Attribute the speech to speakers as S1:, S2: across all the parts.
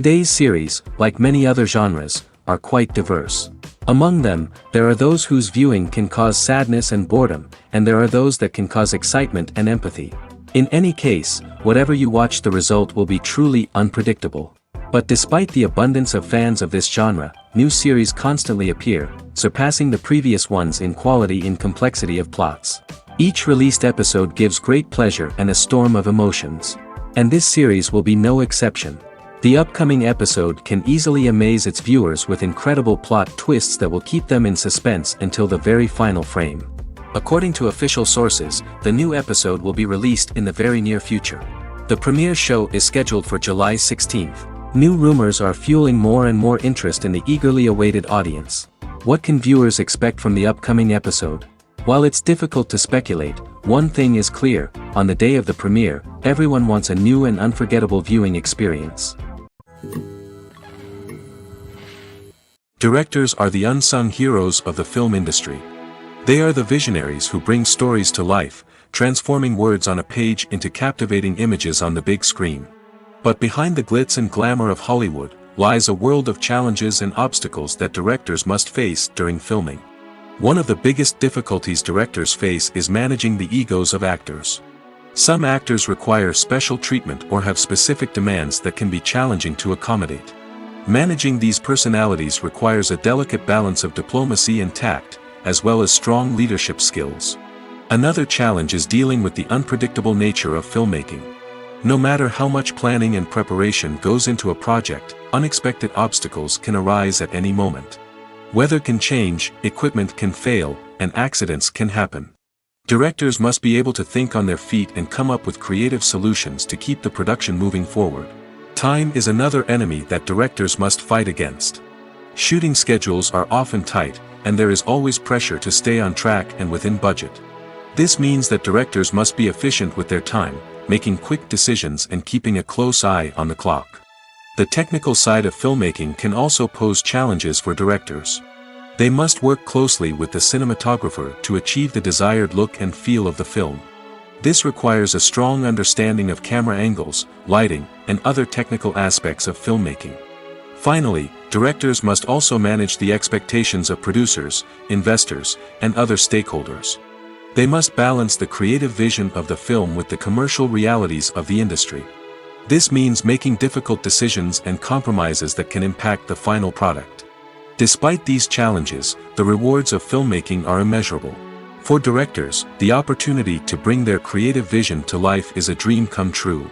S1: Today's series, like many other genres, are quite diverse. Among them, there are those whose viewing can cause sadness and boredom, and there are those that can cause excitement and empathy. In any case, whatever you watch, the result will be truly unpredictable. But despite the abundance of fans of this genre, new series constantly appear, surpassing the previous ones in quality and complexity of plots. Each released episode gives great pleasure and a storm of emotions. And this series will be no exception. The upcoming episode can easily amaze its viewers with incredible plot twists that will keep them in suspense until the very final frame. According to official sources, the new episode will be released in the very near future. The premiere show is scheduled for July 16th. New rumors are fueling more and more interest in the eagerly awaited audience. What can viewers expect from the upcoming episode? While it's difficult to speculate, one thing is clear: on the day of the premiere, everyone wants a new and unforgettable viewing experience. Directors are the unsung heroes of the film industry. They are the visionaries who bring stories to life, transforming words on a page into captivating images on the big screen. But behind the glitz and glamour of Hollywood, lies a world of challenges and obstacles that directors must face during filming. One of the biggest difficulties directors face is managing the egos of actors. Some actors require special treatment or have specific demands that can be challenging to accommodate. Managing these personalities requires a delicate balance of diplomacy and tact, as well as strong leadership skills. Another challenge is dealing with the unpredictable nature of filmmaking. No matter how much planning and preparation goes into a project, unexpected obstacles can arise at any moment. Weather can change, equipment can fail, and accidents can happen. Directors must be able to think on their feet and come up with creative solutions to keep the production moving forward. Time is another enemy that directors must fight against. Shooting schedules are often tight, and there is always pressure to stay on track and within budget. This means that directors must be efficient with their time, making quick decisions and keeping a close eye on the clock. The technical side of filmmaking can also pose challenges for directors. They must work closely with the cinematographer to achieve the desired look and feel of the film. This requires a strong understanding of camera angles, lighting, and other technical aspects of filmmaking. Finally, directors must also manage the expectations of producers, investors, and other stakeholders. They must balance the creative vision of the film with the commercial realities of the industry. This means making difficult decisions and compromises that can impact the final product. Despite these challenges, the rewards of filmmaking are immeasurable. For directors, the opportunity to bring their creative vision to life is a dream come true.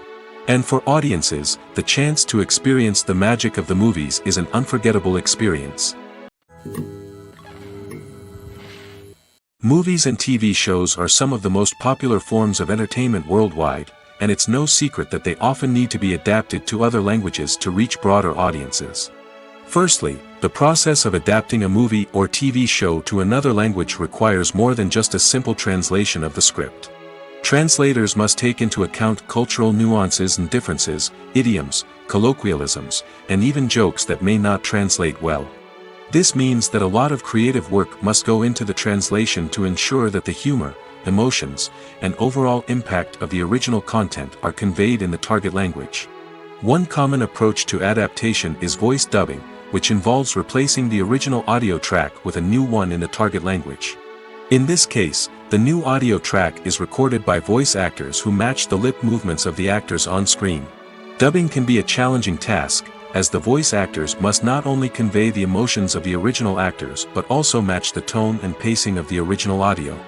S1: And for audiences, the chance to experience the magic of the movies is an unforgettable experience. Movies and TV shows are some of the most popular forms of entertainment worldwide, and it's no secret that they often need to be adapted to other languages to reach broader audiences. Firstly, the process of adapting a movie or TV show to another language requires more than just a simple translation of the script. Translators must take into account cultural nuances and differences, idioms, colloquialisms, and even jokes that may not translate well. This means that a lot of creative work must go into the translation to ensure that the humor, emotions, and overall impact of the original content are conveyed in the target language. One common approach to adaptation is voice dubbing, which involves replacing the original audio track with a new one in the target language. In this case, the new audio track is recorded by voice actors who match the lip movements of the actors on screen. Dubbing can be a challenging task, as the voice actors must not only convey the emotions of the original actors but also match the tone and pacing of the original audio.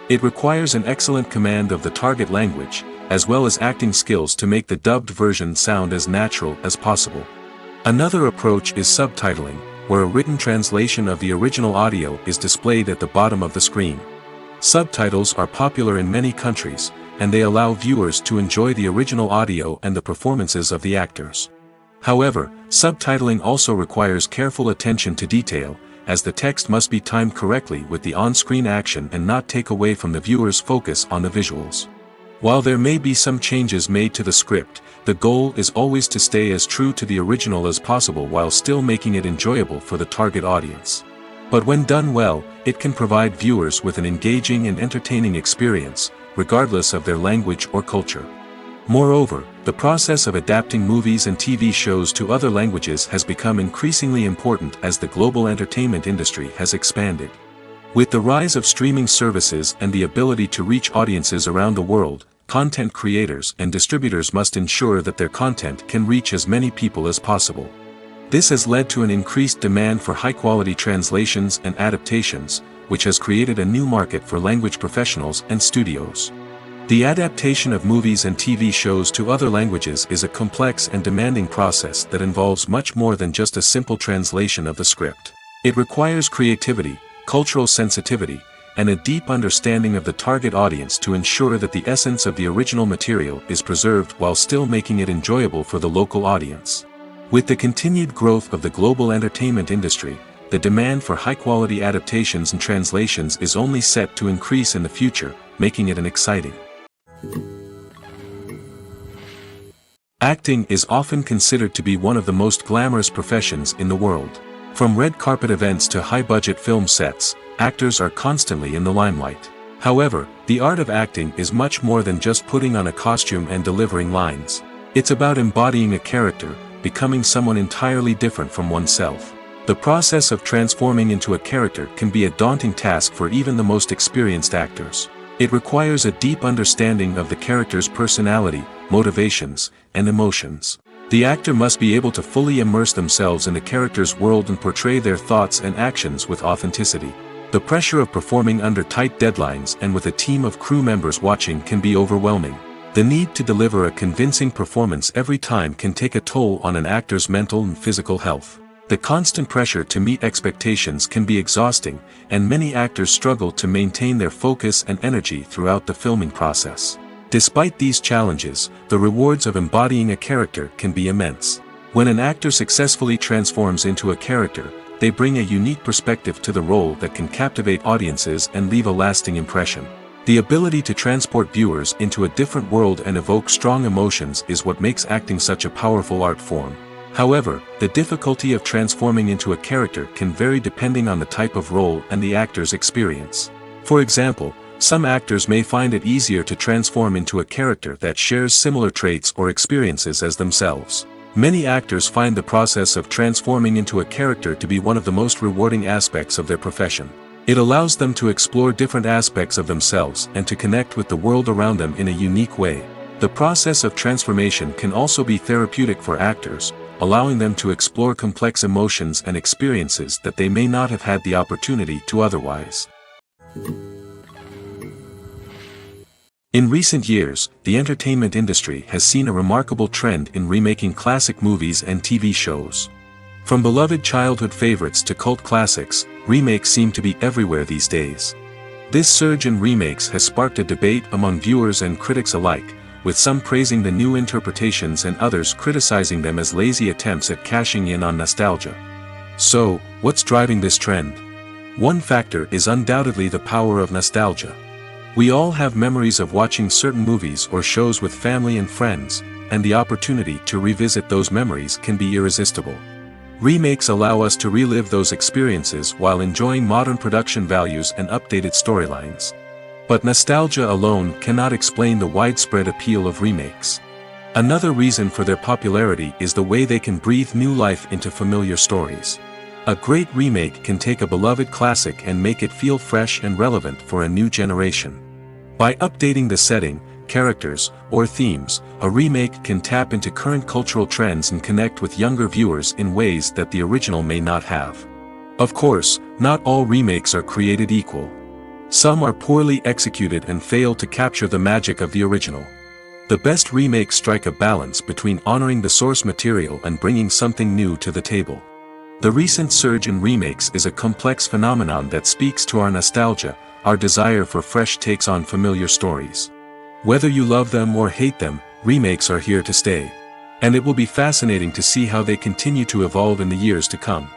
S1: It requires an excellent command of the target language, as well as acting skills to make the dubbed version sound as natural as possible. Another approach is subtitling, where a written translation of the original audio is displayed at the bottom of the screen. Subtitles are popular in many countries, and they allow viewers to enjoy the original audio and the performances of the actors. However, subtitling also requires careful attention to detail, as the text must be timed correctly with the on-screen action and not take away from the viewer's focus on the visuals. While there may be some changes made to the script, the goal is always to stay as true to the original as possible while still making it enjoyable for the target audience. But when done well, it can provide viewers with an engaging and entertaining experience, regardless of their language or culture. Moreover, The process of adapting movies and TV shows to other languages has become increasingly important as the global entertainment industry has expanded. With the rise of streaming services and the ability to reach audiences around the world, content creators and distributors must ensure that their content can reach as many people as possible. This has led to an increased demand for high-quality translations and adaptations, which has created a new market for language professionals and studios. The adaptation of movies and TV shows to other languages is a complex and demanding process that involves much more than just a simple translation of the script. It requires creativity, cultural sensitivity, and a deep understanding of the target audience to ensure that the essence of the original material is preserved while still making it enjoyable for the local audience. With the continued growth of the global entertainment industry, the demand for high-quality adaptations and translations is only set to increase in the future, making it an exciting. Acting is often considered to be one of the most glamorous professions in the world. From red carpet events to high-budget film sets, actors are constantly in the limelight. However, the art of acting is much more than just putting on a costume and delivering lines. It's about embodying a character, becoming someone entirely different from oneself. The process of transforming into a character can be a daunting task for even the most experienced actors. It requires a deep understanding of the character's personality, motivations, and emotions. The actor must be able to fully immerse themselves in the character's world and portray their thoughts and actions with authenticity. The pressure of performing under tight deadlines and with a team of crew members watching can be overwhelming. The need to deliver a convincing performance every time can take a toll on an actor's mental and physical health. The constant pressure to meet expectations can be exhausting, and many actors struggle to maintain their focus and energy throughout the filming process. Despite these challenges, the rewards of embodying a character can be immense. When an actor successfully transforms into a character, they bring a unique perspective to the role that can captivate audiences and leave a lasting impression. The ability to transport viewers into a different world and evoke strong emotions is what makes acting such a powerful art form. However, the difficulty of transforming into a character can vary depending on the type of role and the actor's experience. For example, some actors may find it easier to transform into a character that shares similar traits or experiences as themselves. Many actors find the process of transforming into a character to be one of the most rewarding aspects of their profession. It allows them to explore different aspects of themselves and to connect with the world around them in a unique way. The process of transformation can also be therapeutic for actors, allowing them to explore complex emotions and experiences that they may not have had the opportunity to otherwise. In recent years, the entertainment industry has seen a remarkable trend in remaking classic movies and TV shows. From beloved childhood favorites to cult classics, remakes seem to be everywhere these days. This surge in remakes has sparked a debate among viewers and critics alike, with some praising the new interpretations and others criticizing them as lazy attempts at cashing in on nostalgia. So, what's driving this trend? One factor is undoubtedly the power of nostalgia. We all have memories of watching certain movies or shows with family and friends, and the opportunity to revisit those memories can be irresistible. Remakes allow us to relive those experiences while enjoying modern production values and updated storylines. But nostalgia alone cannot explain the widespread appeal of remakes. Another reason for their popularity is the way they can breathe new life into familiar stories. A great remake can take a beloved classic and make it feel fresh and relevant for a new generation. By updating the setting, characters, or themes, a remake can tap into current cultural trends and connect with younger viewers in ways that the original may not have. Of course, not all remakes are created equal. Some are poorly executed and fail to capture the magic of the original. The best remakes strike a balance between honoring the source material and bringing something new to the table. The recent surge in remakes is a complex phenomenon that speaks to our nostalgia, our desire for fresh takes on familiar stories. Whether you love them or hate them, remakes are here to stay. And it will be fascinating to see how they continue to evolve in the years to come.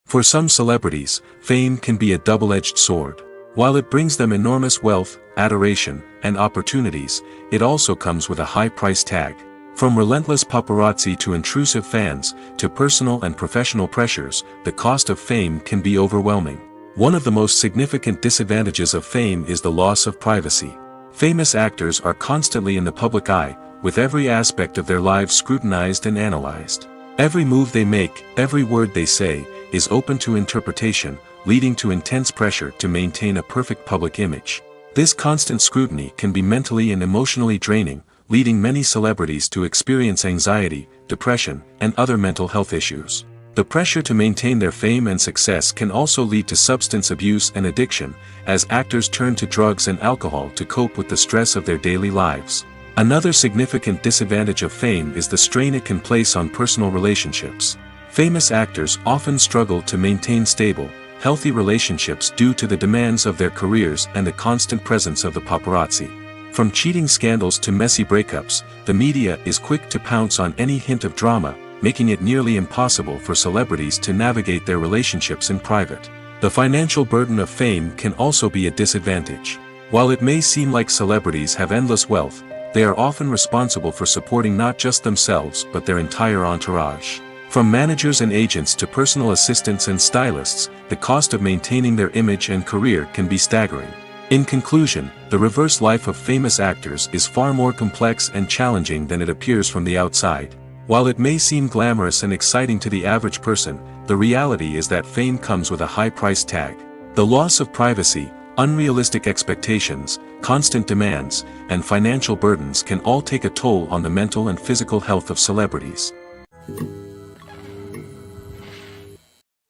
S1: For some celebrities, fame can be a double-edged sword. While it brings them enormous wealth, adoration, and opportunities, it also comes with a high price tag. From relentless paparazzi to intrusive fans, to personal and professional pressures, the cost of fame can be overwhelming. One of the most significant disadvantages of fame is the loss of privacy. Famous actors are constantly in the public eye, with every aspect of their lives scrutinized and analyzed. Every move they make, every word they say, is open to interpretation, leading to intense pressure to maintain a perfect public image. This constant scrutiny can be mentally and emotionally draining, leading many celebrities to experience anxiety, depression, and other mental health issues. The pressure to maintain their fame and success can also lead to substance abuse and addiction, as actors turn to drugs and alcohol to cope with the stress of their daily lives. Another significant disadvantage of fame is the strain it can place on personal relationships. Famous actors often struggle to maintain stable, healthy relationships due to the demands of their careers and the constant presence of the paparazzi. From cheating scandals to messy breakups, the media is quick to pounce on any hint of drama, making it nearly impossible for celebrities to navigate their relationships in private. The financial burden of fame can also be a disadvantage. While it may seem like celebrities have endless wealth, they are often responsible for supporting not just themselves but their entire entourage. From managers and agents to personal assistants and stylists, the cost of maintaining their image and career can be staggering. In conclusion, the reverse life of famous actors is far more complex and challenging than it appears from the outside. While it may seem glamorous and exciting to the average person, the reality is that fame comes with a high price tag. The loss of privacy, unrealistic expectations, constant demands, and financial burdens can all take a toll on the mental and physical health of celebrities.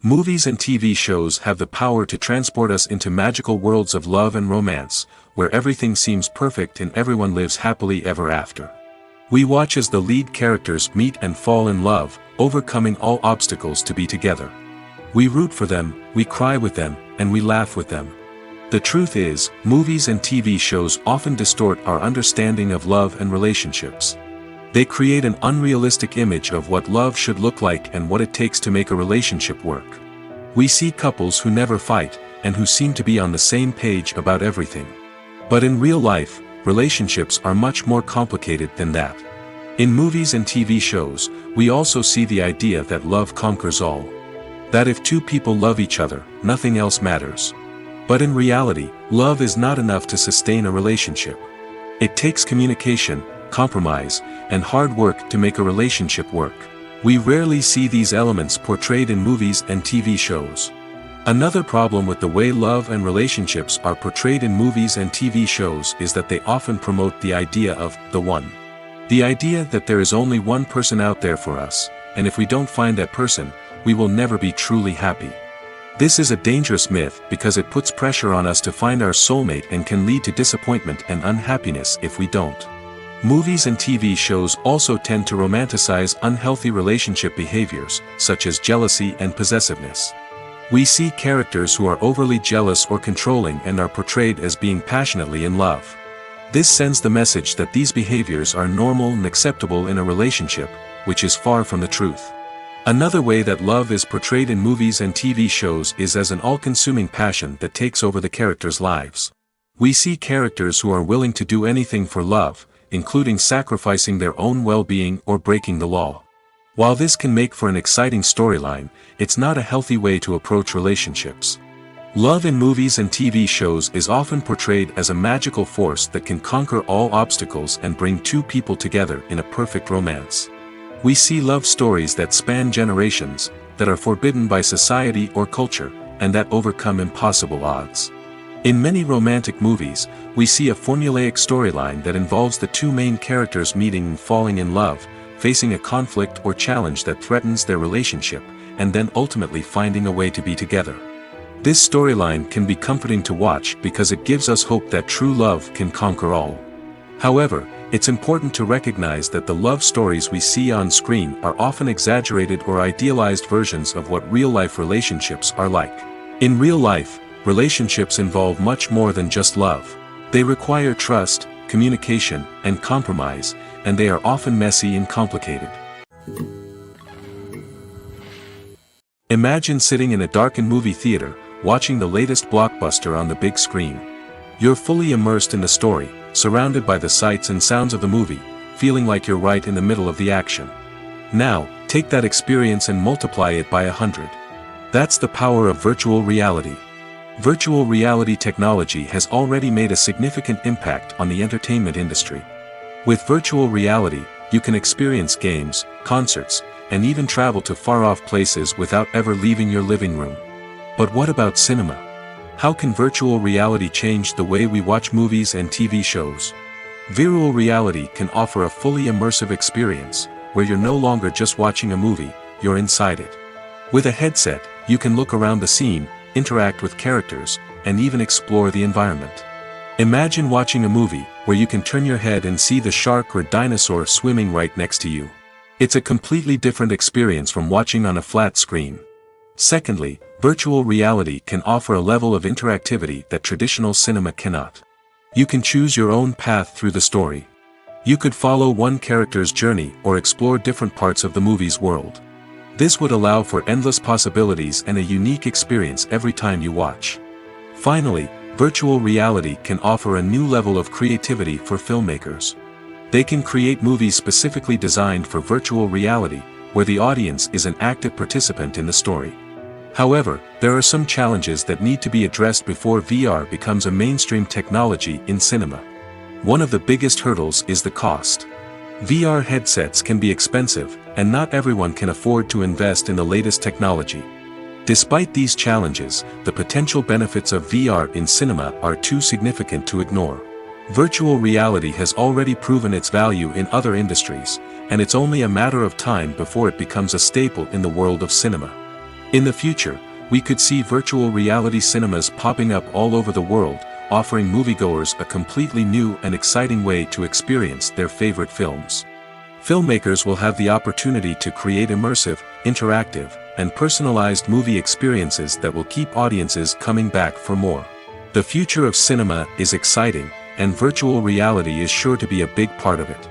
S1: Movies and TV shows have the power to transport us into magical worlds of love and romance, where everything seems perfect and everyone lives happily ever after. We watch as the lead characters meet and fall in love, overcoming all obstacles to be together. We root for them, we cry with them, and we laugh with them. The truth is, movies and TV shows often distort our understanding of love and relationships. They create an unrealistic image of what love should look like and what it takes to make a relationship work. We see couples who never fight, and who seem to be on the same page about everything. But in real life, relationships are much more complicated than that. In movies and TV shows, we also see the idea that love conquers all. That if two people love each other, nothing else matters. But in reality, love is not enough to sustain a relationship. It takes communication, compromise, and hard work to make a relationship work. We rarely see these elements portrayed in movies and TV shows. Another problem with the way love and relationships are portrayed in movies and TV shows is that they often promote the idea of the one. The idea that there is only one person out there for us, and if we don't find that person, we will never be truly happy. This is a dangerous myth because it puts pressure on us to find our soulmate and can lead to disappointment and unhappiness if we don't. Movies and TV shows also tend to romanticize unhealthy relationship behaviors, such as jealousy and possessiveness. We see characters who are overly jealous or controlling and are portrayed as being passionately in love. This sends the message that these behaviors are normal and acceptable in a relationship, which is far from the truth. Another way that love is portrayed in movies and TV shows is as an all-consuming passion that takes over the characters' lives. We see characters who are willing to do anything for love, including sacrificing their own well-being or breaking the law. While this can make for an exciting storyline, it's not a healthy way to approach relationships. Love in movies and TV shows is often portrayed as a magical force that can conquer all obstacles and bring two people together in a perfect romance. We see love stories that span generations, that are forbidden by society or culture, and that overcome impossible odds. In many romantic movies, we see a formulaic storyline that involves the two main characters meeting and falling in love, facing a conflict or challenge that threatens their relationship, and then ultimately finding a way to be together. This storyline can be comforting to watch because it gives us hope that true love can conquer all. However, it's important to recognize that the love stories we see on screen are often exaggerated or idealized versions of what real-life relationships are like. In real life, relationships involve much more than just love. They require trust, communication, and compromise, and they are often messy and complicated. Imagine sitting in a darkened movie theater, watching the latest blockbuster on the big screen. You're fully immersed in the story, surrounded by the sights and sounds of the movie, feeling like you're right in the middle of the action. Now, take that experience and multiply it by 100. That's the power of virtual reality. Virtual reality technology has already made a significant impact on the entertainment industry. With virtual reality, you can experience games, concerts, and even travel to far-off places without ever leaving your living room. But what about cinema? How can virtual reality change the way we watch movies and TV shows? Virtual reality can offer a fully immersive experience, where you're no longer just watching a movie, you're inside it. With a headset, you can look around the scene, interact with characters, and even explore the environment. Imagine watching a movie, where you can turn your head and see the shark or dinosaur swimming right next to you. It's a completely different experience from watching on a flat screen. Secondly, virtual reality can offer a level of interactivity that traditional cinema cannot. You can choose your own path through the story. You could follow one character's journey or explore different parts of the movie's world. This would allow for endless possibilities and a unique experience every time you watch. Finally, virtual reality can offer a new level of creativity for filmmakers. They can create movies specifically designed for virtual reality, where the audience is an active participant in the story. However, there are some challenges that need to be addressed before VR becomes a mainstream technology in cinema. One of the biggest hurdles is the cost. VR headsets can be expensive, and not everyone can afford to invest in the latest technology. Despite these challenges, the potential benefits of VR in cinema are too significant to ignore. Virtual reality has already proven its value in other industries, and it's only a matter of time before it becomes a staple in the world of cinema. In the future, we could see virtual reality cinemas popping up all over the world, offering moviegoers a completely new and exciting way to experience their favorite films. Filmmakers will have the opportunity to create immersive, interactive, and personalized movie experiences that will keep audiences coming back for more. The future of cinema is exciting, and virtual reality is sure to be a big part of it.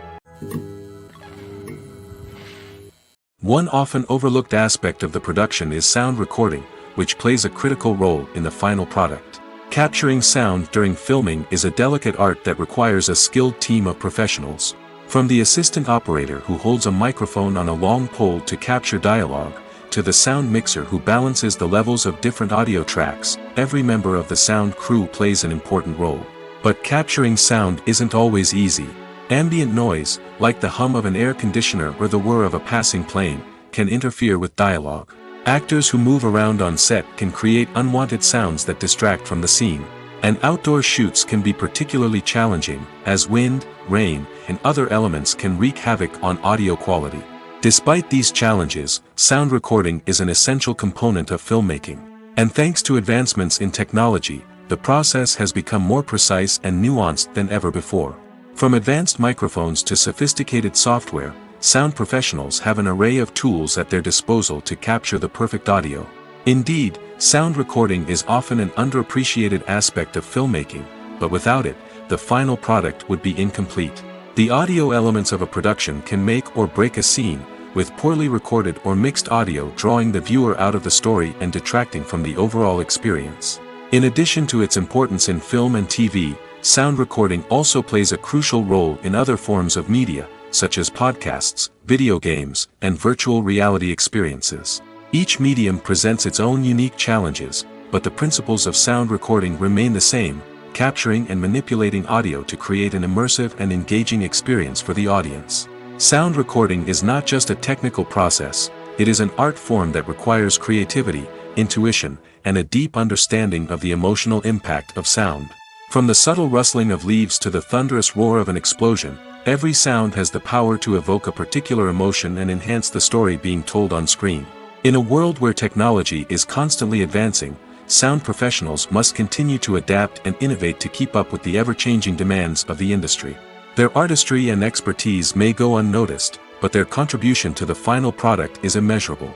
S1: One often overlooked aspect of the production is sound recording, which plays a critical role in the final product. Capturing sound during filming is a delicate art that requires a skilled team of professionals. From the assistant operator who holds a microphone on a long pole to capture dialogue, to the sound mixer who balances the levels of different audio tracks, every member of the sound crew plays an important role. But capturing sound isn't always easy. Ambient noise, like the hum of an air conditioner or the whir of a passing plane, can interfere with dialogue. Actors who move around on set can create unwanted sounds that distract from the scene. And outdoor shoots can be particularly challenging, as wind, rain, and other elements can wreak havoc on audio quality. Despite these challenges, sound recording is an essential component of filmmaking. And thanks to advancements in technology, the process has become more precise and nuanced than ever before. From advanced microphones to sophisticated software, sound professionals have an array of tools at their disposal to capture the perfect audio. Indeed, sound recording is often an underappreciated aspect of filmmaking, but without it, the final product would be incomplete. The audio elements of a production can make or break a scene, with poorly recorded or mixed audio drawing the viewer out of the story and detracting from the overall experience. In addition to its importance in film and TV, sound recording also plays a crucial role in other forms of media, such as podcasts, video games, and virtual reality experiences. Each medium presents its own unique challenges, but the principles of sound recording remain the same, capturing and manipulating audio to create an immersive and engaging experience for the audience. Sound recording is not just a technical process, it is an art form that requires creativity, intuition, and a deep understanding of the emotional impact of sound. From the subtle rustling of leaves to the thunderous roar of an explosion, every sound has the power to evoke a particular emotion and enhance the story being told on screen. In a world where technology is constantly advancing, sound professionals must continue to adapt and innovate to keep up with the ever-changing demands of the industry. Their artistry and expertise may go unnoticed, but their contribution to the final product is immeasurable.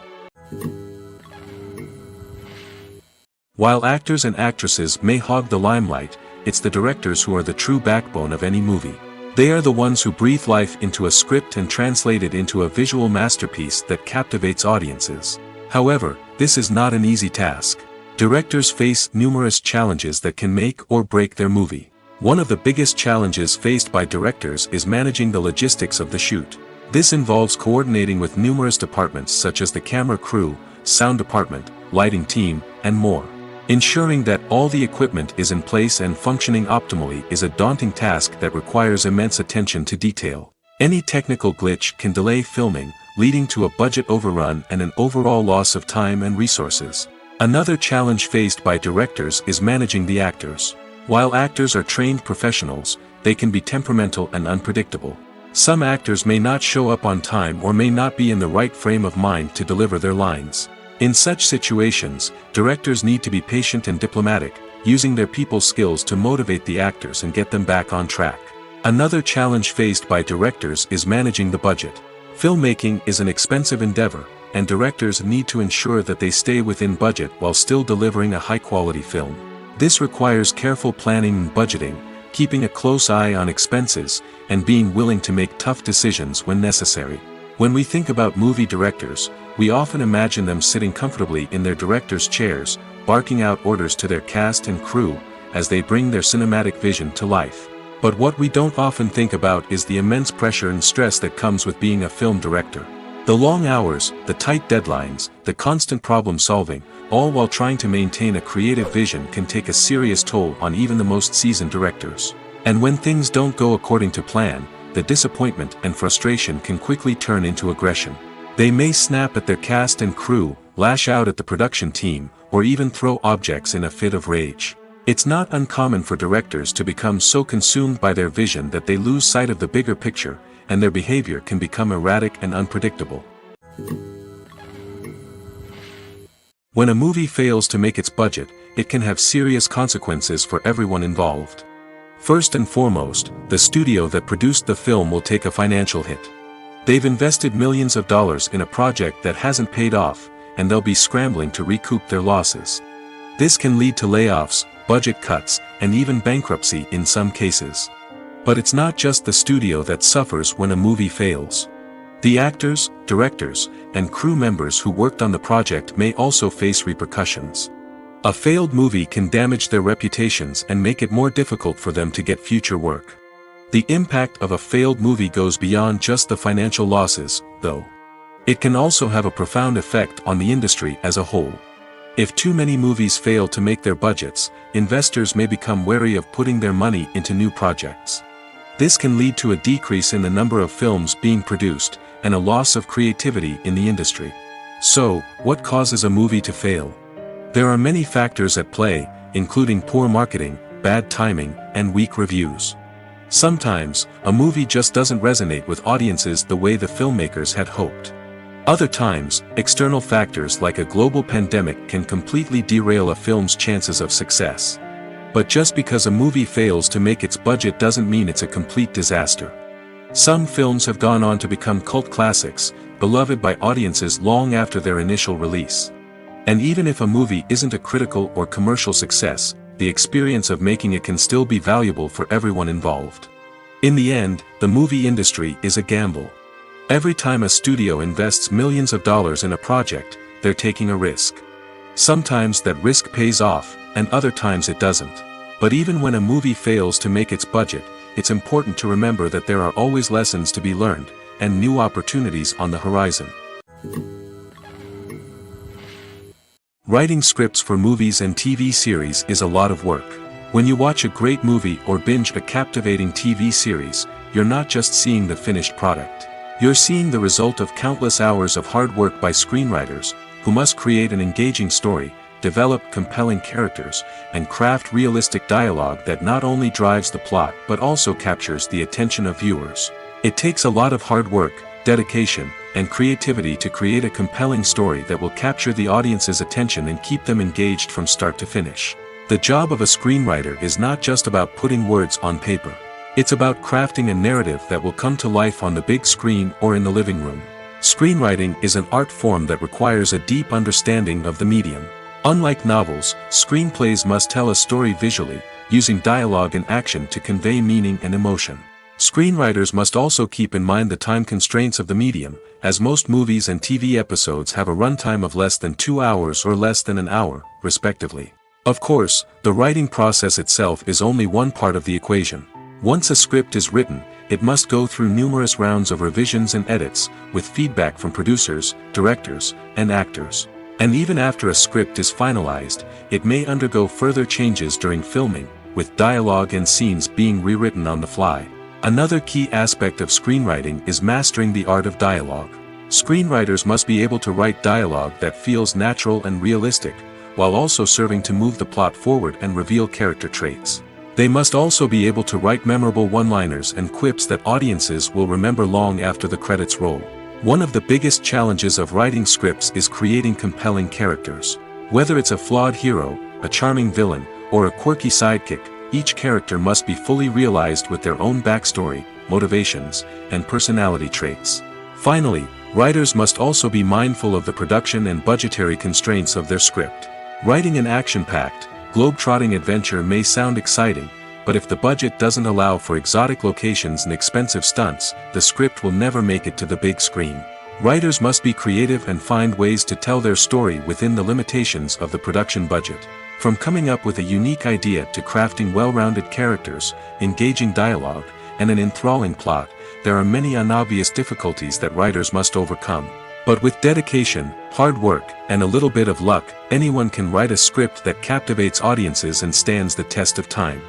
S1: While actors and actresses may hog the limelight, it's the directors who are the true backbone of any movie. They are the ones who breathe life into a script and translate it into a visual masterpiece that captivates audiences. However, this is not an easy task. Directors face numerous challenges that can make or break their movie. One of the biggest challenges faced by directors is managing the logistics of the shoot. This involves coordinating with numerous departments such as the camera crew, sound department, lighting team, and more. Ensuring that all the equipment is in place and functioning optimally is a daunting task that requires immense attention to detail. Any technical glitch can delay filming, leading to a budget overrun and an overall loss of time and resources. Another challenge faced by directors is managing the actors. While actors are trained professionals, they can be temperamental and unpredictable. Some actors may not show up on time or may not be in the right frame of mind to deliver their lines. In such situations, directors need to be patient and diplomatic, using their people skills to motivate the actors and get them back on track. Another challenge faced by directors is managing the budget. Filmmaking is an expensive endeavor, and directors need to ensure that they stay within budget while still delivering a high-quality film. This requires careful planning and budgeting, keeping a close eye on expenses, and being willing to make tough decisions when necessary. When we think about movie directors, we often imagine them sitting comfortably in their director's chairs, barking out orders to their cast and crew, as they bring their cinematic vision to life. But what we don't often think about is the immense pressure and stress that comes with being a film director. The long hours, the tight deadlines, the constant problem solving, all while trying to maintain a creative vision can take a serious toll on even the most seasoned directors. And when things don't go according to plan, the disappointment and frustration can quickly turn into aggression. They may snap at their cast and crew, lash out at the production team, or even throw objects in a fit of rage. It's not uncommon for directors to become so consumed by their vision that they lose sight of the bigger picture, and their behavior can become erratic and unpredictable. When a movie fails to make its budget, it can have serious consequences for everyone involved. First and foremost, the studio that produced the film will take a financial hit. They've invested millions of dollars in a project that hasn't paid off, and they'll be scrambling to recoup their losses. This can lead to layoffs, budget cuts, and even bankruptcy in some cases. But it's not just the studio that suffers when a movie fails. The actors, directors, and crew members who worked on the project may also face repercussions. A failed movie can damage their reputations and make it more difficult for them to get future work. The impact of a failed movie goes beyond just the financial losses, though. It can also have a profound effect on the industry as a whole. If too many movies fail to make their budgets, investors may become wary of putting their money into new projects. This can lead to a decrease in the number of films being produced, and a loss of creativity in the industry. So, what causes a movie to fail? There are many factors at play, including poor marketing, bad timing, and weak reviews. Sometimes, a movie just doesn't resonate with audiences the way the filmmakers had hoped. Other times, external factors like a global pandemic can completely derail a film's chances of success. But just because a movie fails to make its budget doesn't mean it's a complete disaster. Some films have gone on to become cult classics, beloved by audiences long after their initial release. And even if a movie isn't a critical or commercial success, the experience of making it can still be valuable for everyone involved. In the end, the movie industry is a gamble. Every time a studio invests millions of dollars in a project, they're taking a risk. Sometimes that risk pays off, and other times it doesn't. But even when a movie fails to make its budget, it's important to remember that there are always lessons to be learned, and new opportunities on the horizon. Writing scripts for movies and TV series is a lot of work. When you watch a great movie or binge a captivating TV series, you're not just seeing the finished product. You're seeing the result of countless hours of hard work by screenwriters, who must create an engaging story, develop compelling characters, and craft realistic dialogue that not only drives the plot but also captures the attention of viewers. It takes a lot of hard work, dedication, and creativity to create a compelling story that will capture the audience's attention and keep them engaged from start to finish. The job of a screenwriter is not just about putting words on paper. It's about crafting a narrative that will come to life on the big screen or in the living room. Screenwriting is an art form that requires a deep understanding of the medium. Unlike novels, screenplays must tell a story visually, using dialogue and action to convey meaning and emotion. Screenwriters must also keep in mind the time constraints of the medium, as most movies and TV episodes have a runtime of less than 2 hours or less than an hour, respectively. Of course, the writing process itself is only one part of the equation. Once a script is written, it must go through numerous rounds of revisions and edits, with feedback from producers, directors, and actors. And even after a script is finalized, it may undergo further changes during filming, with dialogue and scenes being rewritten on the fly. Another key aspect of screenwriting is mastering the art of dialogue. Screenwriters must be able to write dialogue that feels natural and realistic, while also serving to move the plot forward and reveal character traits. They must also be able to write memorable one-liners and quips that audiences will remember long after the credits roll. One of the biggest challenges of writing scripts is creating compelling characters. Whether it's a flawed hero, a charming villain, or a quirky sidekick, each character must be fully realized with their own backstory, motivations, and personality traits. Finally, writers must also be mindful of the production and budgetary constraints of their script. Writing an action-packed, globe-trotting adventure may sound exciting, but if the budget doesn't allow for exotic locations and expensive stunts, the script will never make it to the big screen. Writers must be creative and find ways to tell their story within the limitations of the production budget. From coming up with a unique idea to crafting well-rounded characters, engaging dialogue, and an enthralling plot, there are many unobvious difficulties that writers must overcome. But with dedication, hard work, and a little bit of luck, anyone can write a script that captivates audiences and stands the test of time.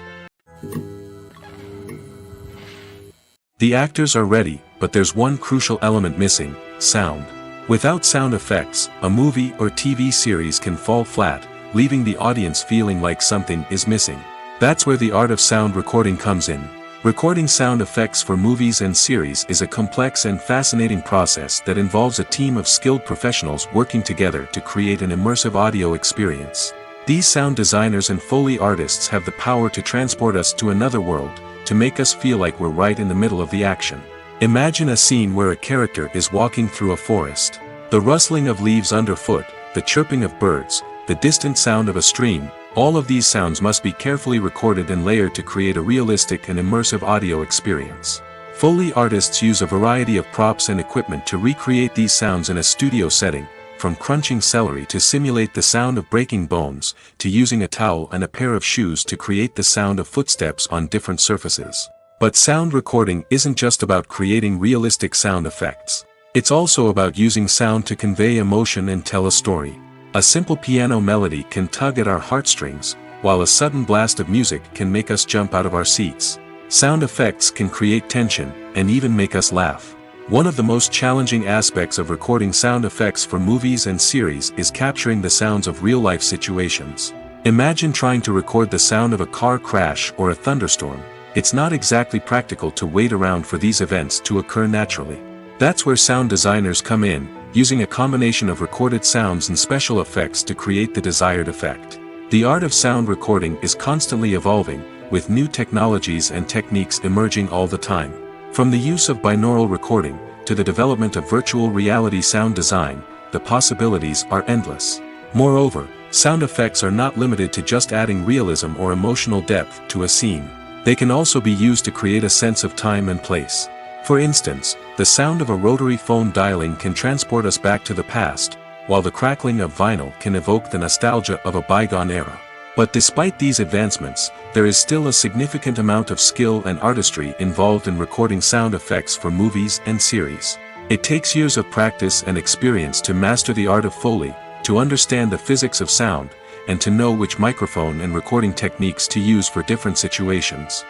S1: The actors are ready, but there's one crucial element missing: sound. Without sound effects, a movie or TV series can fall flat, leaving the audience feeling like something is missing. That's where the art of sound recording comes in. Recording sound effects for movies and series is a complex and fascinating process that involves a team of skilled professionals working together to create an immersive audio experience. These sound designers and Foley artists have the power to transport us to another world, to make us feel like we're right in the middle of the action. Imagine a scene where a character is walking through a forest. The rustling of leaves underfoot, the chirping of birds, the distant sound of a stream, all of these sounds must be carefully recorded and layered to create a realistic and immersive audio experience. Foley artists use a variety of props and equipment to recreate these sounds in a studio setting, from crunching celery to simulate the sound of breaking bones, to using a towel and a pair of shoes to create the sound of footsteps on different surfaces. But sound recording isn't just about creating realistic sound effects. It's also about using sound to convey emotion and tell a story. A simple piano melody can tug at our heartstrings, while a sudden blast of music can make us jump out of our seats. Sound effects can create tension, and even make us laugh. One of the most challenging aspects of recording sound effects for movies and series is capturing the sounds of real-life situations. Imagine trying to record the sound of a car crash or a thunderstorm. It's not exactly practical to wait around for these events to occur naturally. That's where sound designers come in, using a combination of recorded sounds and special effects to create the desired effect. The art of sound recording is constantly evolving, with new technologies and techniques emerging all the time. From the use of binaural recording, to the development of virtual reality sound design, the possibilities are endless. Moreover, sound effects are not limited to just adding realism or emotional depth to a scene. They can also be used to create a sense of time and place. For instance, the sound of a rotary phone dialing can transport us back to the past, while the crackling of vinyl can evoke the nostalgia of a bygone era. But despite these advancements, there is still a significant amount of skill and artistry involved in recording sound effects for movies and series. It takes years of practice and experience to master the art of Foley, to understand the physics of sound, and to know which microphone and recording techniques to use for different situations.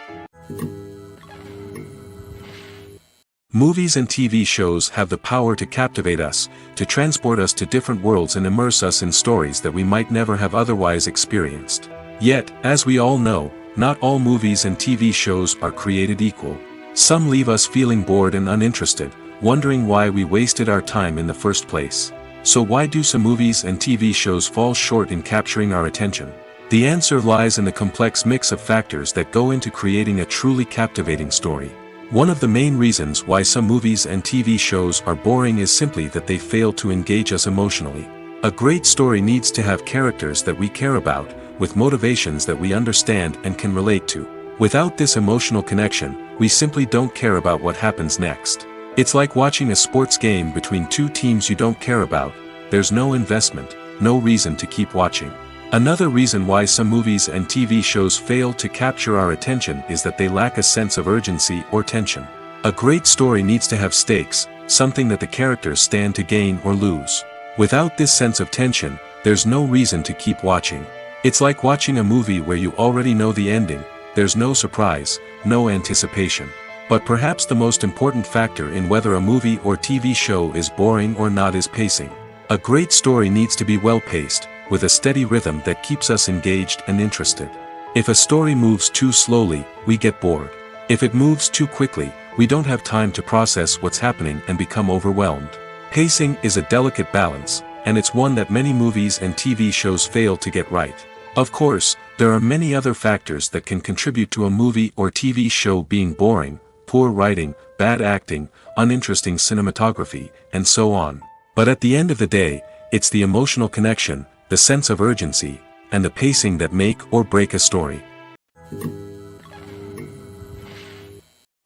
S1: Movies and TV shows have the power to captivate us, to transport us to different worlds and immerse us in stories that we might never have otherwise experienced. Yet, as we all know, not all movies and TV shows are created equal. Some leave us feeling bored and uninterested, wondering why we wasted our time in the first place. So why do some movies and TV shows fall short in capturing our attention? The answer lies in the complex mix of factors that go into creating a truly captivating story. One of the main reasons why some movies and TV shows are boring is simply that they fail to engage us emotionally. A great story needs to have characters that we care about, with motivations that we understand and can relate to. Without this emotional connection, we simply don't care about what happens next. It's like watching a sports game between two teams you don't care about. There's no investment, no reason to keep watching. Another reason why some movies and TV shows fail to capture our attention is that they lack a sense of urgency or tension. A great story needs to have stakes, something that the characters stand to gain or lose. Without this sense of tension, there's no reason to keep watching. It's like watching a movie where you already know the ending, there's no surprise, no anticipation. But perhaps the most important factor in whether a movie or TV show is boring or not is pacing. A great story needs to be well-paced, with a steady rhythm that keeps us engaged and interested. If a story moves too slowly, we get bored. If it moves too quickly, we don't have time to process what's happening and become overwhelmed. Pacing is a delicate balance, and it's one that many movies and TV shows fail to get right. Of course, there are many other factors that can contribute to a movie or TV show being boring: poor writing, bad acting, uninteresting cinematography, and so on. But at the end of the day, it's the emotional connection, the sense of urgency, and the pacing that make or break a story.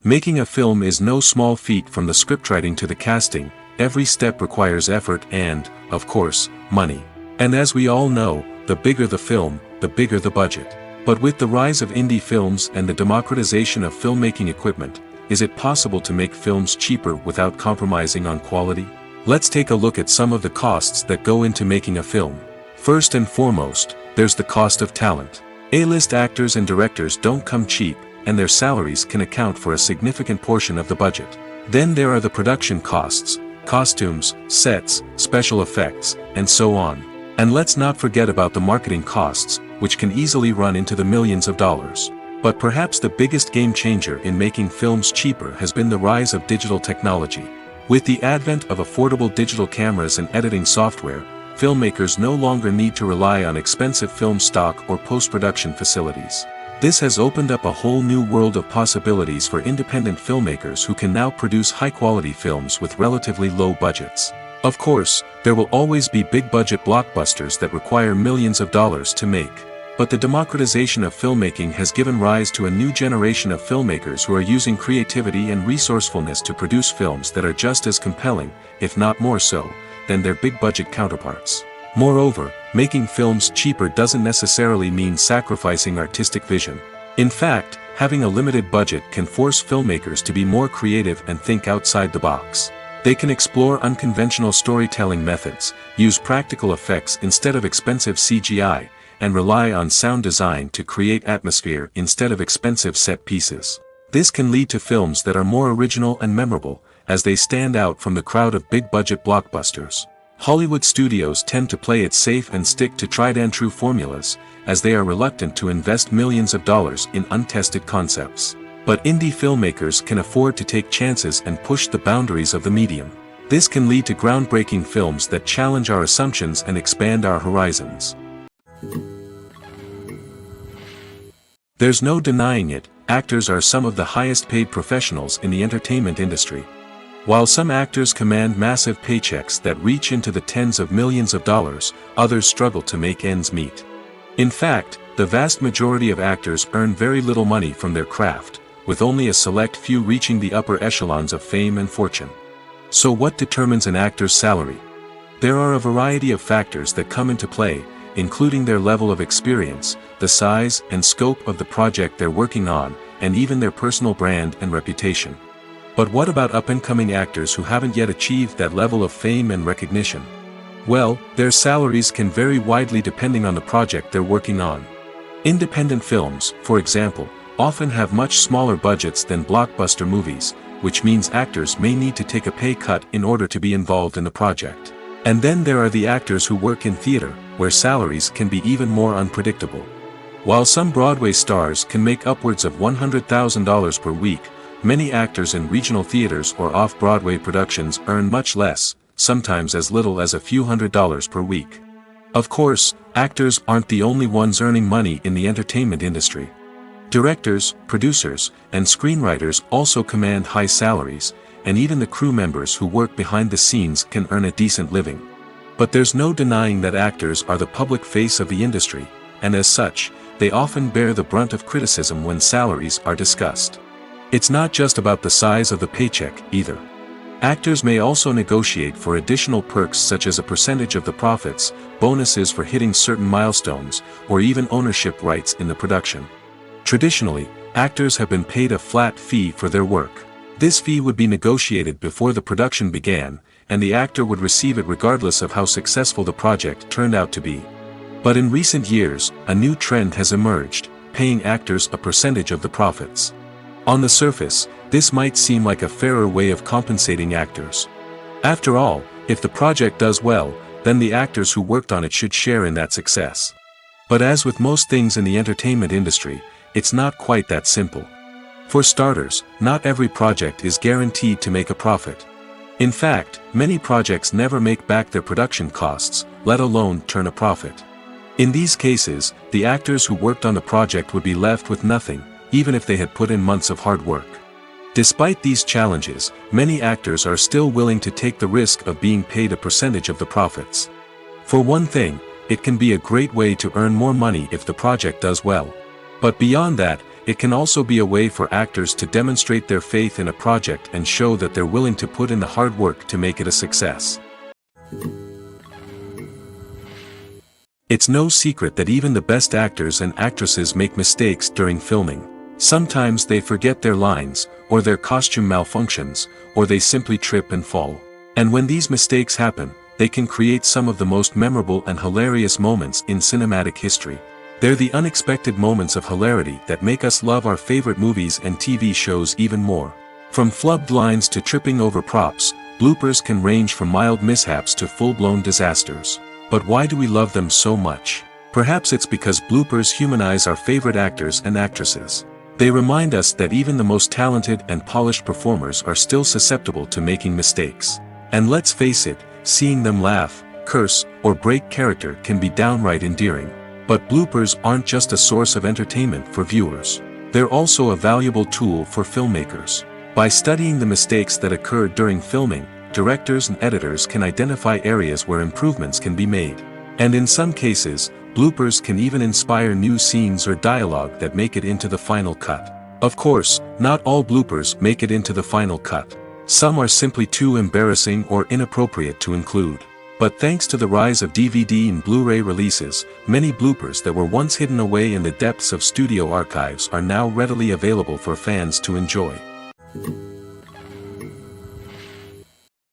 S1: Making a film is no small feat. From the scriptwriting to the casting, every step requires effort and, of course, money. And as we all know, the bigger the film, the bigger the budget. But with the rise of indie films and the democratization of filmmaking equipment, is it possible to make films cheaper without compromising on quality? Let's take a look at some of the costs that go into making a film. First and foremost, there's the cost of talent. A-list actors and directors don't come cheap, and their salaries can account for a significant portion of the budget. Then there are the production costs, costumes, sets, special effects, and so on. And let's not forget about the marketing costs, which can easily run into the millions of dollars. But perhaps the biggest game changer in making films cheaper has been the rise of digital technology. With the advent of affordable digital cameras and editing software, filmmakers no longer need to rely on expensive film stock or post-production facilities. This has opened up a whole new world of possibilities for independent filmmakers who can now produce high-quality films with relatively low budgets. Of course, there will always be big-budget blockbusters that require millions of dollars to make. But the democratization of filmmaking has given rise to a new generation of filmmakers who are using creativity and resourcefulness to produce films that are just as compelling, if not more so, than their big-budget counterparts. Moreover, making films cheaper doesn't necessarily mean sacrificing artistic vision. In fact, having a limited budget can force filmmakers to be more creative and think outside the box. They can explore unconventional storytelling methods, use practical effects instead of expensive CGI, and rely on sound design to create atmosphere instead of expensive set pieces. This can lead to films that are more original and memorable, as they stand out from the crowd of big-budget blockbusters. Hollywood studios tend to play it safe and stick to tried-and-true formulas, as they are reluctant to invest millions of dollars in untested concepts. But indie filmmakers can afford to take chances and push the boundaries of the medium. This can lead to groundbreaking films that challenge our assumptions and expand our horizons. There's no denying it, actors are some of the highest-paid professionals in the entertainment industry. While some actors command massive paychecks that reach into the tens of millions of dollars, others struggle to make ends meet. In fact, the vast majority of actors earn very little money from their craft, with only a select few reaching the upper echelons of fame and fortune. So what determines an actor's salary? There are a variety of factors that come into play, including their level of experience, the size and scope of the project they're working on, and even their personal brand and reputation. But what about up-and-coming actors who haven't yet achieved that level of fame and recognition? Well, their salaries can vary widely depending on the project they're working on. Independent films, for example, often have much smaller budgets than blockbuster movies, which means actors may need to take a pay cut in order to be involved in the project. And then there are the actors who work in theater, where salaries can be even more unpredictable. While some Broadway stars can make upwards of $100,000 per week, many actors in regional theaters or off-Broadway productions earn much less, sometimes as little as a few $100s per week. Of course, actors aren't the only ones earning money in the entertainment industry. Directors, producers, and screenwriters also command high salaries, and even the crew members who work behind the scenes can earn a decent living. But there's no denying that actors are the public face of the industry, and as such, they often bear the brunt of criticism when salaries are discussed. It's not just about the size of the paycheck, either. Actors may also negotiate for additional perks such as a percentage of the profits, bonuses for hitting certain milestones, or even ownership rights in the production. Traditionally, actors have been paid a flat fee for their work. This fee would be negotiated before the production began, and the actor would receive it regardless of how successful the project turned out to be. But in recent years, a new trend has emerged, paying actors a percentage of the profits. On the surface, this might seem like a fairer way of compensating actors. After all, if the project does well, then the actors who worked on it should share in that success. But as with most things in the entertainment industry, it's not quite that simple. For starters, not every project is guaranteed to make a profit. In fact, many projects never make back their production costs, let alone turn a profit. In these cases, the actors who worked on the project would be left with nothing, even if they had put in months of hard work. Despite these challenges, many actors are still willing to take the risk of being paid a percentage of the profits. For one thing, it can be a great way to earn more money if the project does well. But beyond that, it can also be a way for actors to demonstrate their faith in a project and show that they're willing to put in the hard work to make it a success. It's no secret that even the best actors and actresses make mistakes during filming. Sometimes they forget their lines, or their costume malfunctions, or they simply trip and fall. And when these mistakes happen, they can create some of the most memorable and hilarious moments in cinematic history. They're the unexpected moments of hilarity that make us love our favorite movies and TV shows even more. From flubbed lines to tripping over props, bloopers can range from mild mishaps to full-blown disasters. But why do we love them so much? Perhaps it's because bloopers humanize our favorite actors and actresses. They remind us that even the most talented and polished performers are still susceptible to making mistakes. And let's face it, seeing them laugh, curse, or break character can be downright endearing. But bloopers aren't just a source of entertainment for viewers. They're also a valuable tool for filmmakers. By studying the mistakes that occurred during filming, directors and editors can identify areas where improvements can be made. And in some cases, bloopers can even inspire new scenes or dialogue that make it into the final cut. Of course, not all bloopers make it into the final cut. Some are simply too embarrassing or inappropriate to include. But thanks to the rise of DVD and Blu-ray releases, many bloopers that were once hidden away in the depths of studio archives are now readily available for fans to enjoy.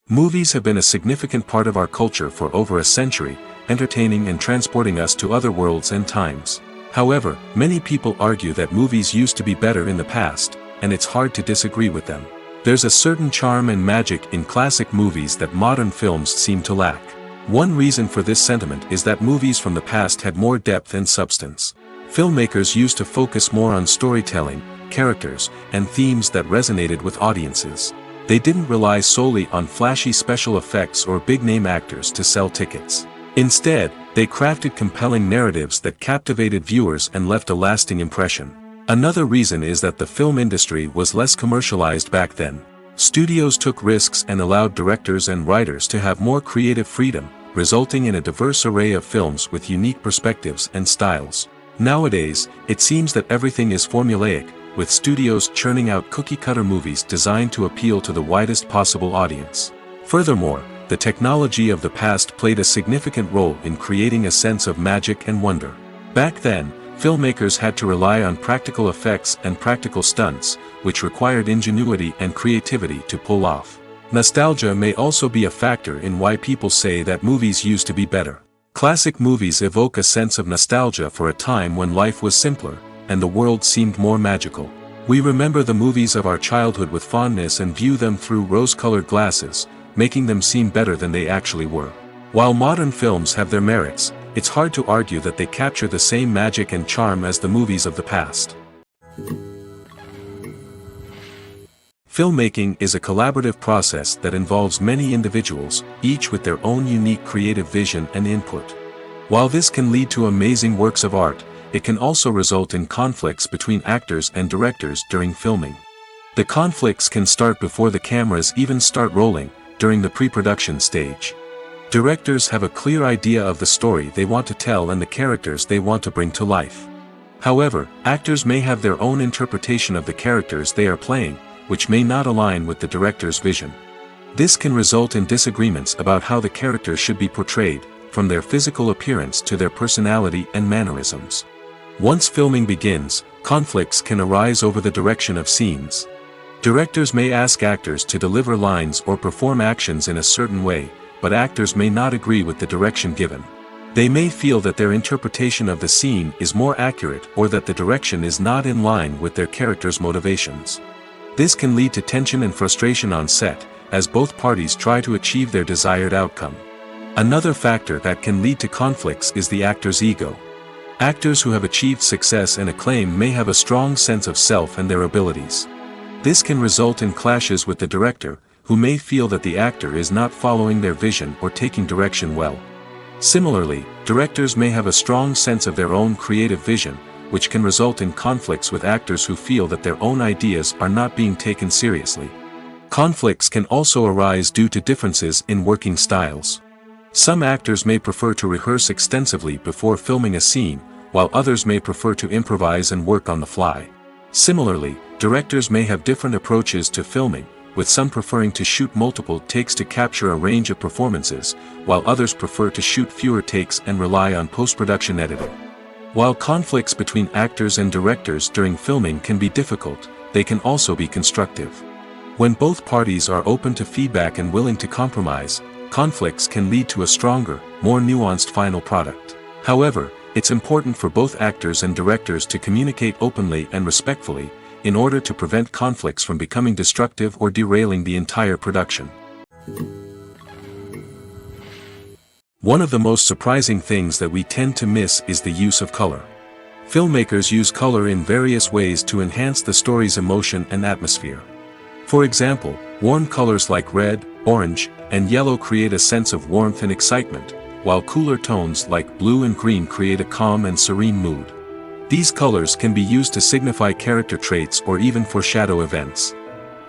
S1: Movies have been a significant part of our culture for over a century, entertaining and transporting us to other worlds and times. However, many people argue that movies used to be better in the past, and it's hard to disagree with them. There's a certain charm and magic in classic movies that modern films seem to lack. One reason for this sentiment is that movies from the past had more depth and substance. Filmmakers used to focus more on storytelling, characters, and themes that resonated with audiences. They didn't rely solely on flashy special effects or big-name actors to sell tickets. Instead, they crafted compelling narratives that captivated viewers and left a lasting impression. Another reason is that the film industry was less commercialized back then. Studios took risks and allowed directors and writers to have more creative freedom, resulting in a diverse array of films with unique perspectives and styles. Nowadays, it seems that everything is formulaic, with studios churning out cookie-cutter movies designed to appeal to the widest possible audience. Furthermore, the technology of the past played a significant role in creating a sense of magic and wonder. Back then, filmmakers had to rely on practical effects and practical stunts, which required ingenuity and creativity to pull off. Nostalgia may also be a factor in why people say that movies used to be better. Classic movies evoke a sense of nostalgia for a time when life was simpler, and the world seemed more magical. We remember the movies of our childhood with fondness and view them through rose-colored glasses, making them seem better than they actually were. While modern films have their merits, it's hard to argue that they capture the same magic and charm as the movies of the past. Filmmaking is a collaborative process that involves many individuals, each with their own unique creative vision and input. While this can lead to amazing works of art, it can also result in conflicts between actors and directors during filming. The conflicts can start before the cameras even start rolling, during the pre-production stage. Directors have a clear idea of the story they want to tell and the characters they want to bring to life. However, actors may have their own interpretation of the characters they are playing, which may not align with the director's vision. This can result in disagreements about how the characters should be portrayed, from their physical appearance to their personality and mannerisms. Once filming begins, conflicts can arise over the direction of scenes. Directors may ask actors to deliver lines or perform actions in a certain way, but actors may not agree with the direction given. They may feel that their interpretation of the scene is more accurate or that the direction is not in line with their character's motivations. This can lead to tension and frustration on set, as both parties try to achieve their desired outcome. Another factor that can lead to conflicts is the actor's ego. Actors who have achieved success and acclaim may have a strong sense of self and their abilities. This can result in clashes with the director, who may feel that the actor is not following their vision or taking direction well. Similarly, directors may have a strong sense of their own creative vision, which can result in conflicts with actors who feel that their own ideas are not being taken seriously. Conflicts can also arise due to differences in working styles. Some actors may prefer to rehearse extensively before filming a scene, while others may prefer to improvise and work on the fly. Similarly, directors may have different approaches to filming, with some preferring to shoot multiple takes to capture a range of performances, while others prefer to shoot fewer takes and rely on post-production editing. While conflicts between actors and directors during filming can be difficult, they can also be constructive. When both parties are open to feedback and willing to compromise, conflicts can lead to a stronger, more nuanced final product. However, it's important for both actors and directors to communicate openly and respectfully, in order to prevent conflicts from becoming destructive or derailing the entire production. One of the most surprising things that we tend to miss is the use of color. Filmmakers use color in various ways to enhance the story's emotion and atmosphere. For example, warm colors like red, orange, and yellow create a sense of warmth and excitement, while cooler tones like blue and green create a calm and serene mood. These colors can be used to signify character traits or even foreshadow events.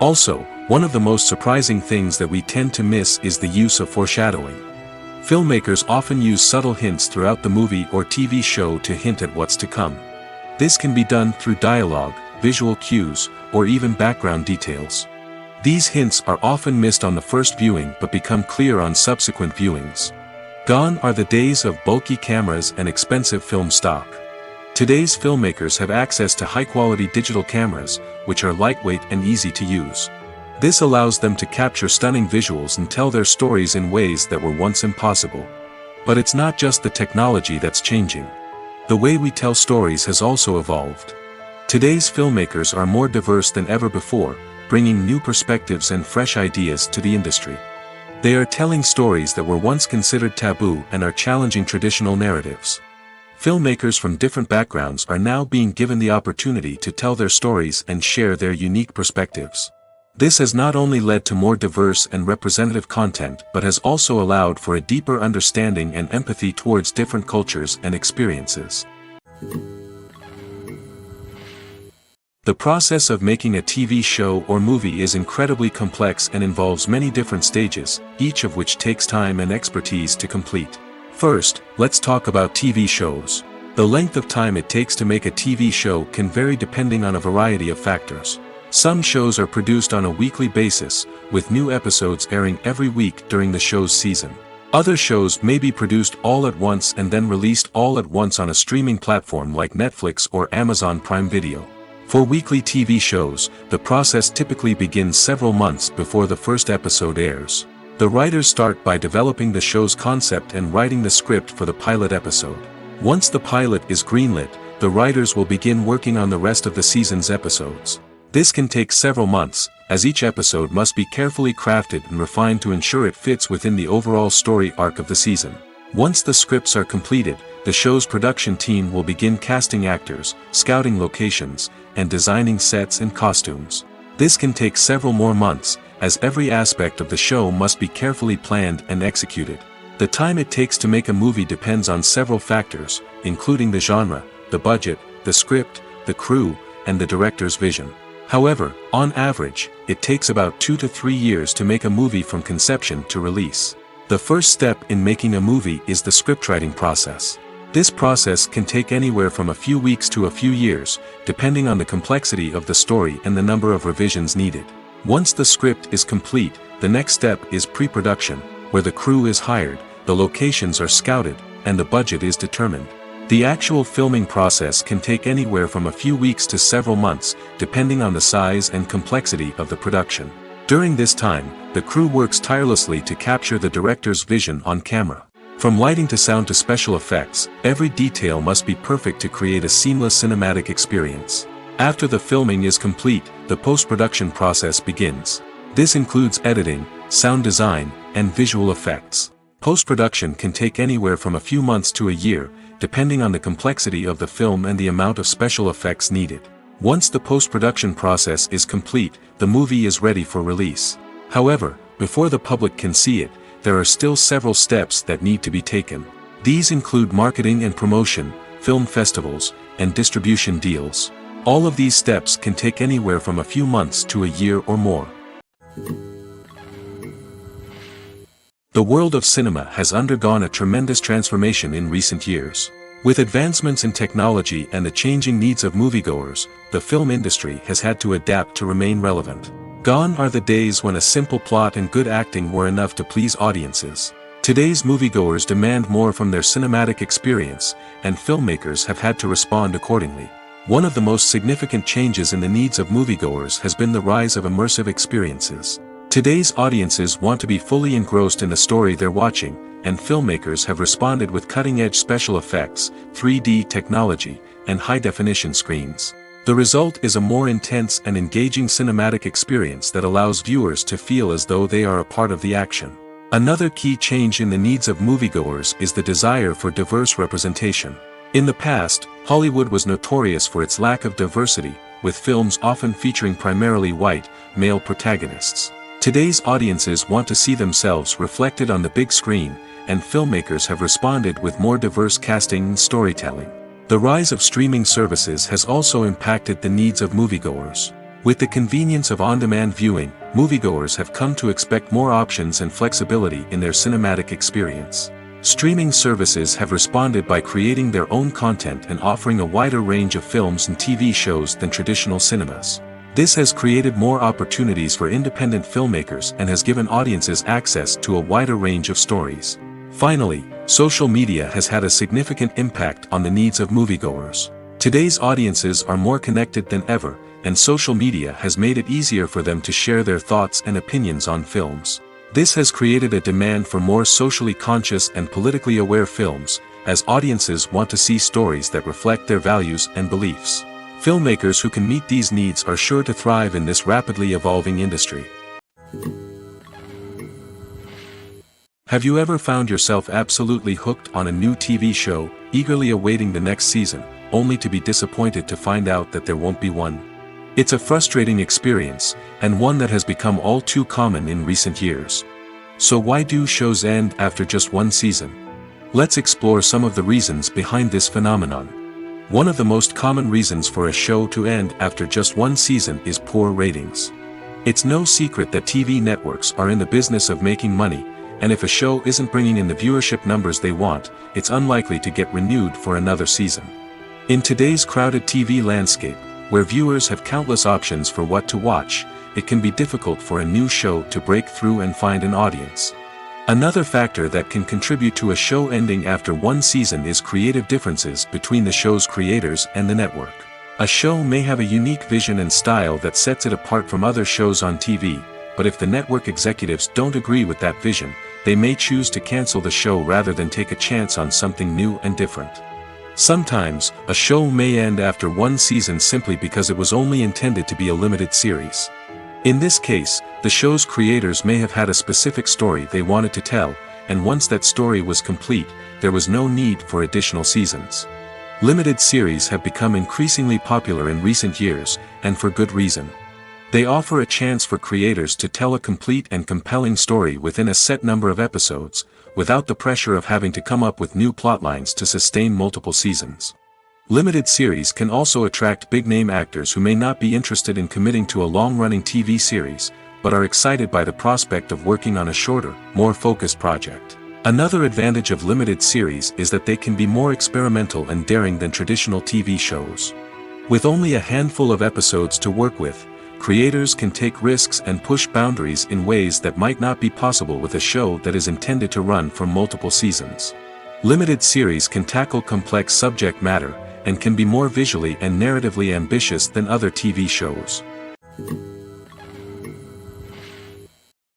S1: Also, one of the most surprising things that we tend to miss is the use of foreshadowing. Filmmakers often use subtle hints throughout the movie or TV show to hint at what's to come. This can be done through dialogue, visual cues, or even background details. These hints are often missed on the first viewing but become clear on subsequent viewings. Gone are the days of bulky cameras and expensive film stock. Today's filmmakers have access to high-quality digital cameras, which are lightweight and easy to use. This allows them to capture stunning visuals and tell their stories in ways that were once impossible. But it's not just the technology that's changing. The way we tell stories has also evolved. Today's filmmakers are more diverse than ever before, bringing new perspectives and fresh ideas to the industry. They are telling stories that were once considered taboo and are challenging traditional narratives. Filmmakers from different backgrounds are now being given the opportunity to tell their stories and share their unique perspectives. This has not only led to more diverse and representative content but has also allowed for a deeper understanding and empathy towards different cultures and experiences. The process of making a TV show or movie is incredibly complex and involves many different stages, each of which takes time and expertise to complete. First, let's talk about TV shows. The length of time it takes to make a TV show can vary depending on a variety of factors. Some shows are produced on a weekly basis, with new episodes airing every week during the show's season. Other shows may be produced all at once and then released all at once on a streaming platform like Netflix or Amazon Prime Video. For weekly TV shows, the process typically begins several months before the first episode airs. The writers start by developing the show's concept and writing the script for the pilot episode. Once the pilot is greenlit, the writers will begin working on the rest of the season's episodes. This can take several months, as each episode must be carefully crafted and refined to ensure it fits within the overall story arc of the season. Once the scripts are completed, the show's production team will begin casting actors, scouting locations, and designing sets and costumes. This can take several more months, as every aspect of the show must be carefully planned and executed. The time it takes to make a movie depends on several factors, including the genre, the budget, the script, the crew, and the director's vision. However, on average, it takes about 2 to 3 years to make a movie from conception to release. The first step in making a movie is the scriptwriting process. This process can take anywhere from a few weeks to a few years, depending on the complexity of the story and the number of revisions needed. Once the script is complete, the next step is pre-production, where the crew is hired, the locations are scouted, and the budget is determined. The actual filming process can take anywhere from a few weeks to several months, depending on the size and complexity of the production. During this time, the crew works tirelessly to capture the director's vision on camera. From lighting to sound to special effects, every detail must be perfect to create a seamless cinematic experience. After the filming is complete, the post-production process begins. This includes editing, sound design, and visual effects. Post-production can take anywhere from a few months to a year, depending on the complexity of the film and the amount of special effects needed. Once the post-production process is complete, the movie is ready for release. However, before the public can see it, there are still several steps that need to be taken. These include marketing and promotion, film festivals, and distribution deals. All of these steps can take anywhere from a few months to a year or more. The world of cinema has undergone a tremendous transformation in recent years. With advancements in technology and the changing needs of moviegoers, the film industry has had to adapt to remain relevant. Gone are the days when a simple plot and good acting were enough to please audiences. Today's moviegoers demand more from their cinematic experience, and filmmakers have had to respond accordingly. One of the most significant changes in the needs of moviegoers has been the rise of immersive experiences. Today's audiences want to be fully engrossed in the story they're watching, and filmmakers have responded with cutting-edge special effects, 3D technology, and high-definition screens. The result is a more intense and engaging cinematic experience that allows viewers to feel as though they are a part of the action. Another key change in the needs of moviegoers is the desire for diverse representation. In the past, Hollywood was notorious for its lack of diversity, with films often featuring primarily white, male protagonists. Today's audiences want to see themselves reflected on the big screen, and filmmakers have responded with more diverse casting and storytelling. The rise of streaming services has also impacted the needs of moviegoers. With the convenience of on-demand viewing, moviegoers have come to expect more options and flexibility in their cinematic experience. Streaming services have responded by creating their own content and offering a wider range of films and TV shows than traditional cinemas. This has created more opportunities for independent filmmakers and has given audiences access to a wider range of stories. Finally, social media has had a significant impact on the needs of moviegoers. Today's audiences are more connected than ever, and social media has made it easier for them to share their thoughts and opinions on films. This has created a demand for more socially conscious and politically aware films, as audiences want to see stories that reflect their values and beliefs. Filmmakers who can meet these needs are sure to thrive in this rapidly evolving industry. Have you ever found yourself absolutely hooked on a new TV show, eagerly awaiting the next season, only to be disappointed to find out that there won't be one? It's a frustrating experience, and one that has become all too common in recent years. So why do shows end after just one season? Let's explore some of the reasons behind this phenomenon. One of the most common reasons for a show to end after just one season is poor ratings. It's no secret that TV networks are in the business of making money, and if a show isn't bringing in the viewership numbers they want, it's unlikely to get renewed for another season. In today's crowded TV landscape, where viewers have countless options for what to watch, it can be difficult for a new show to break through and find an audience. Another factor that can contribute to a show ending after one season is creative differences between the show's creators and the network. A show may have a unique vision and style that sets it apart from other shows on TV, but if the network executives don't agree with that vision, they may choose to cancel the show rather than take a chance on something new and different. Sometimes, a show may end after one season simply because it was only intended to be a limited series. In this case, the show's creators may have had a specific story they wanted to tell, and once that story was complete, there was no need for additional seasons. Limited series have become increasingly popular in recent years, and for good reason. They offer a chance for creators to tell a complete and compelling story within a set number of episodes, without the pressure of having to come up with new plotlines to sustain multiple seasons. Limited series can also attract big-name actors who may not be interested in committing to a long-running TV series, but are excited by the prospect of working on a shorter, more focused project. Another advantage of limited series is that they can be more experimental and daring than traditional TV shows. With only a handful of episodes to work with, creators can take risks and push boundaries in ways that might not be possible with a show that is intended to run for multiple seasons. Limited series can tackle complex subject matter, and can be more visually and narratively ambitious than other TV shows.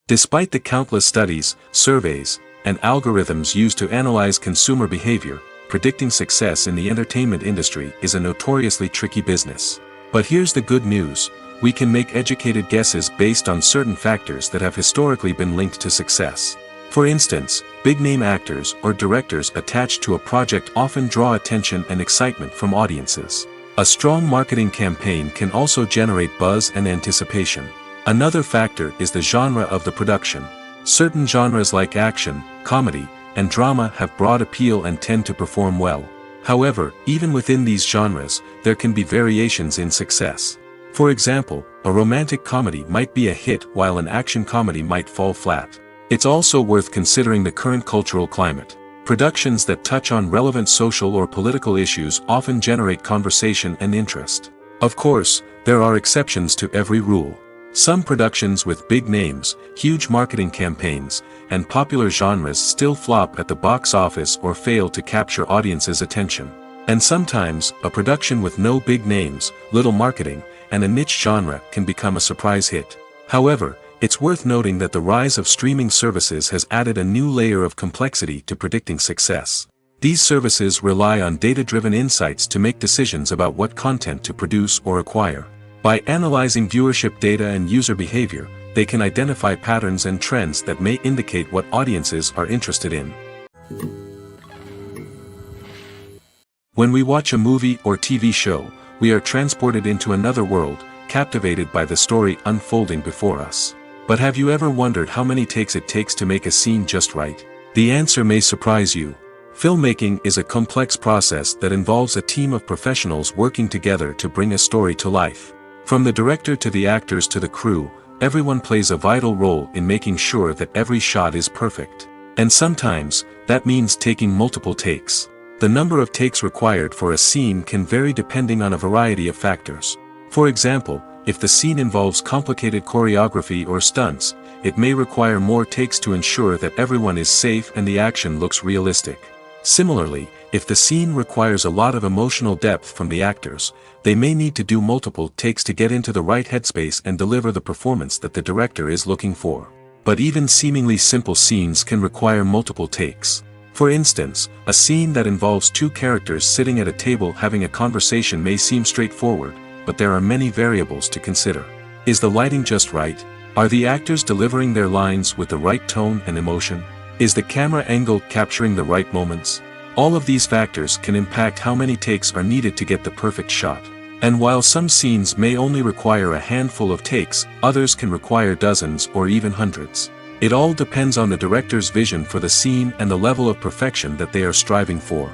S1: Despite the countless studies, surveys, and algorithms used to analyze consumer behavior, predicting success in the entertainment industry is a notoriously tricky business. But here's the good news: we can make educated guesses based on certain factors that have historically been linked to success. For instance, big-name actors or directors attached to a project often draw attention and excitement from audiences. A strong marketing campaign can also generate buzz and anticipation. Another factor is the genre of the production. Certain genres like action, comedy, and drama have broad appeal and tend to perform well. However, even within these genres, there can be variations in success. For example, a romantic comedy might be a hit while an action comedy might fall flat. It's also worth considering the current cultural climate. Productions that touch on relevant social or political issues often generate conversation and interest. Of course, there are exceptions to every rule. Some productions with big names, huge marketing campaigns, and popular genres still flop at the box office or fail to capture audiences' attention. And sometimes, a production with no big names, little marketing, and a niche genre can become a surprise hit. However, it's worth noting that the rise of streaming services has added a new layer of complexity to predicting success. These services rely on data-driven insights to make decisions about what content to produce or acquire. By analyzing viewership data and user behavior, they can identify patterns and trends that may indicate what audiences are interested in. When we watch a movie or TV show, we are transported into another world, captivated by the story unfolding before us. But have you ever wondered how many takes it takes to make a scene just right? The answer may surprise you. Filmmaking is a complex process that involves a team of professionals working together to bring a story to life. From the director to the actors to the crew, everyone plays a vital role in making sure that every shot is perfect. And sometimes, that means taking multiple takes. The number of takes required for a scene can vary depending on a variety of factors. For example, if the scene involves complicated choreography or stunts, it may require more takes to ensure that everyone is safe and the action looks realistic. Similarly, if the scene requires a lot of emotional depth from the actors, they may need to do multiple takes to get into the right headspace and deliver the performance that the director is looking for. But even seemingly simple scenes can require multiple takes. For instance, a scene that involves two characters sitting at a table having a conversation may seem straightforward, but there are many variables to consider. Is the lighting just right? Are the actors delivering their lines with the right tone and emotion? Is the camera angle capturing the right moments? All of these factors can impact how many takes are needed to get the perfect shot. And while some scenes may only require a handful of takes, others can require dozens or even hundreds. It all depends on the director's vision for the scene and the level of perfection that they are striving for.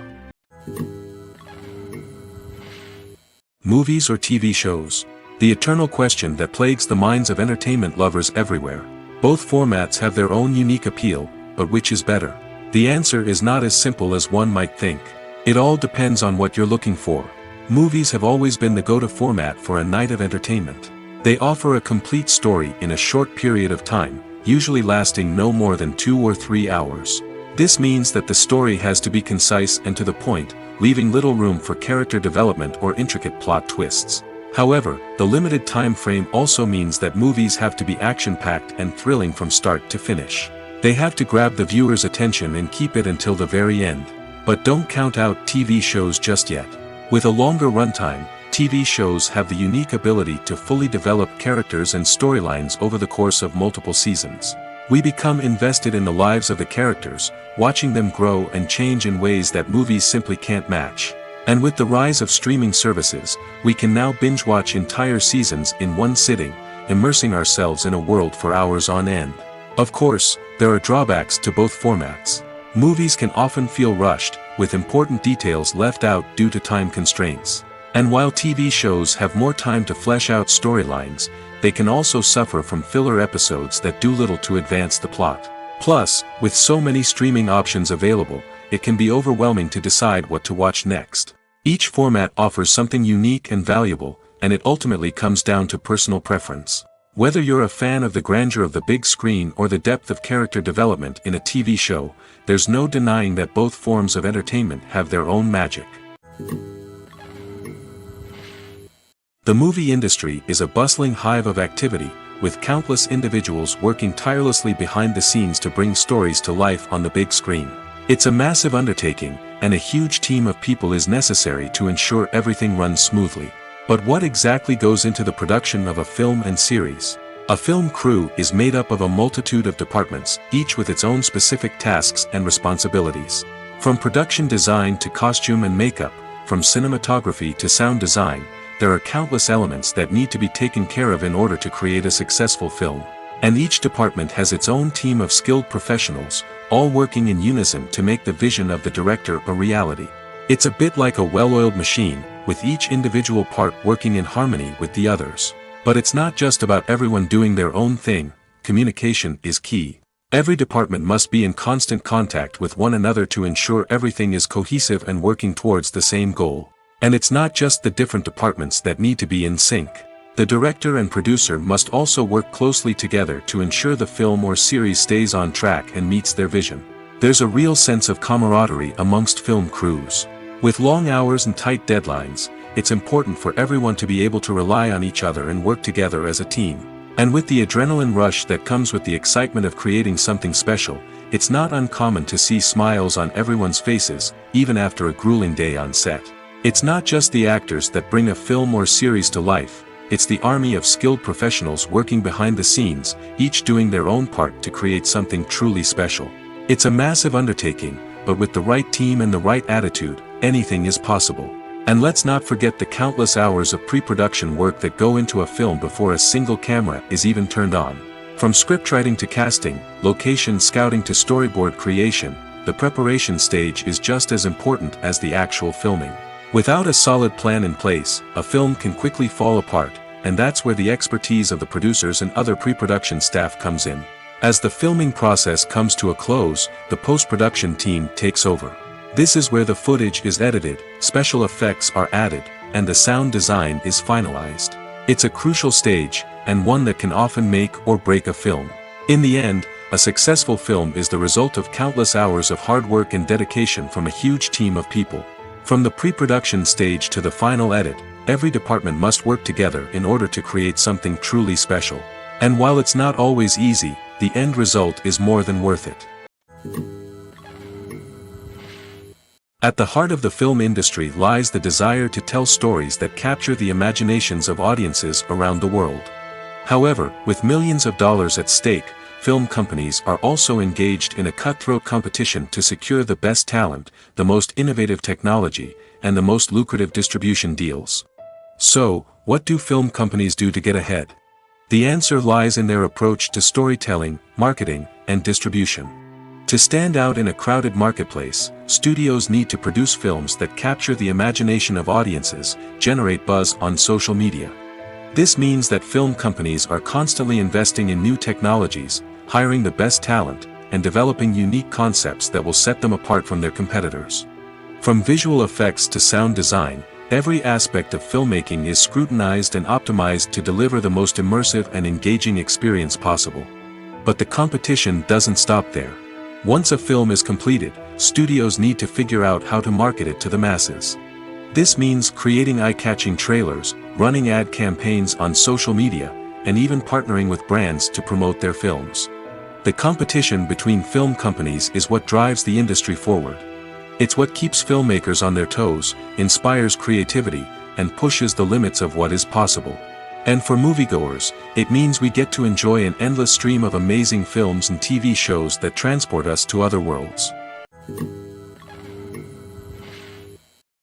S1: Movies or TV shows? The eternal question that plagues the minds of entertainment lovers everywhere. Both formats have their own unique appeal, but which is better? The answer is not as simple as one might think. It all depends on what you're looking for. Movies have always been the go-to format for a night of entertainment. They offer a complete story in a short period of time, usually lasting no more than 2 or 3 hours. This means that the story has to be concise and to the point, leaving little room for character development or intricate plot twists. However, the limited time frame also means that movies have to be action-packed and thrilling from start to finish. They have to grab the viewer's attention and keep it until the very end. But don't count out TV shows just yet. With a longer runtime, TV shows have the unique ability to fully develop characters and storylines over the course of multiple seasons. We become invested in the lives of the characters, watching them grow and change in ways that movies simply can't match. And with the rise of streaming services, we can now binge-watch entire seasons in one sitting, immersing ourselves in a world for hours on end. Of course, there are drawbacks to both formats. Movies can often feel rushed, with important details left out due to time constraints. And while TV shows have more time to flesh out storylines, they can also suffer from filler episodes that do little to advance the plot. Plus, with so many streaming options available, it can be overwhelming to decide what to watch next. Each format offers something unique and valuable, and it ultimately comes down to personal preference. Whether you're a fan of the grandeur of the big screen or the depth of character development in a TV show, there's no denying that both forms of entertainment have their own magic. The movie industry is a bustling hive of activity, with countless individuals working tirelessly behind the scenes to bring stories to life on the big screen. It's a massive undertaking, and a huge team of people is necessary to ensure everything runs smoothly. But what exactly goes into the production of a film and series? A film crew is made up of a multitude of departments, each with its own specific tasks and responsibilities. From production design to costume and makeup, from cinematography to sound design, there are countless elements that need to be taken care of in order to create a successful film. And each department has its own team of skilled professionals, all working in unison to make the vision of the director a reality. It's a bit like a well-oiled machine, with each individual part working in harmony with the others. But it's not just about everyone doing their own thing. Communication is key. Every department must be in constant contact with one another to ensure everything is cohesive and working towards the same goal. And it's not just the different departments that need to be in sync. The director and producer must also work closely together to ensure the film or series stays on track and meets their vision. There's a real sense of camaraderie amongst film crews. With long hours and tight deadlines, it's important for everyone to be able to rely on each other and work together as a team. And with the adrenaline rush that comes with the excitement of creating something special, it's not uncommon to see smiles on everyone's faces, even after a grueling day on set. It's not just the actors that bring a film or series to life, it's the army of skilled professionals working behind the scenes, each doing their own part to create something truly special. It's a massive undertaking, but with the right team and the right attitude, anything is possible. And let's not forget the countless hours of pre-production work that go into a film before a single camera is even turned on. From scriptwriting to casting, location scouting to storyboard creation, the preparation stage is just as important as the actual filming. Without a solid plan in place, a film can quickly fall apart, and that's where the expertise of the producers and other pre-production staff comes in. As the filming process comes to a close, the post-production team takes over. This is where the footage is edited, special effects are added, and the sound design is finalized. It's a crucial stage, and one that can often make or break a film. In the end, a successful film is the result of countless hours of hard work and dedication from a huge team of people. From the pre-production stage to the final edit, every department must work together in order to create something truly special. And while it's not always easy, the end result is more than worth it. At the heart of the film industry lies the desire to tell stories that capture the imaginations of audiences around the world. However, with millions of dollars at stake, film companies are also engaged in a cutthroat competition to secure the best talent, the most innovative technology, and the most lucrative distribution deals. So, what do film companies do to get ahead? The answer lies in their approach to storytelling, marketing, and distribution. To stand out in a crowded marketplace, studios need to produce films that capture the imagination of audiences, generate buzz on social media. This means that film companies are constantly investing in new technologies, hiring the best talent, and developing unique concepts that will set them apart from their competitors. From visual effects to sound design, every aspect of filmmaking is scrutinized and optimized to deliver the most immersive and engaging experience possible. But the competition doesn't stop there. Once a film is completed, studios need to figure out how to market it to the masses. This means creating eye-catching trailers, running ad campaigns on social media, and even partnering with brands to promote their films. The competition between film companies is what drives the industry forward. It's what keeps filmmakers on their toes, inspires creativity, and pushes the limits of what is possible. And for moviegoers, it means we get to enjoy an endless stream of amazing films and TV shows that transport us to other worlds.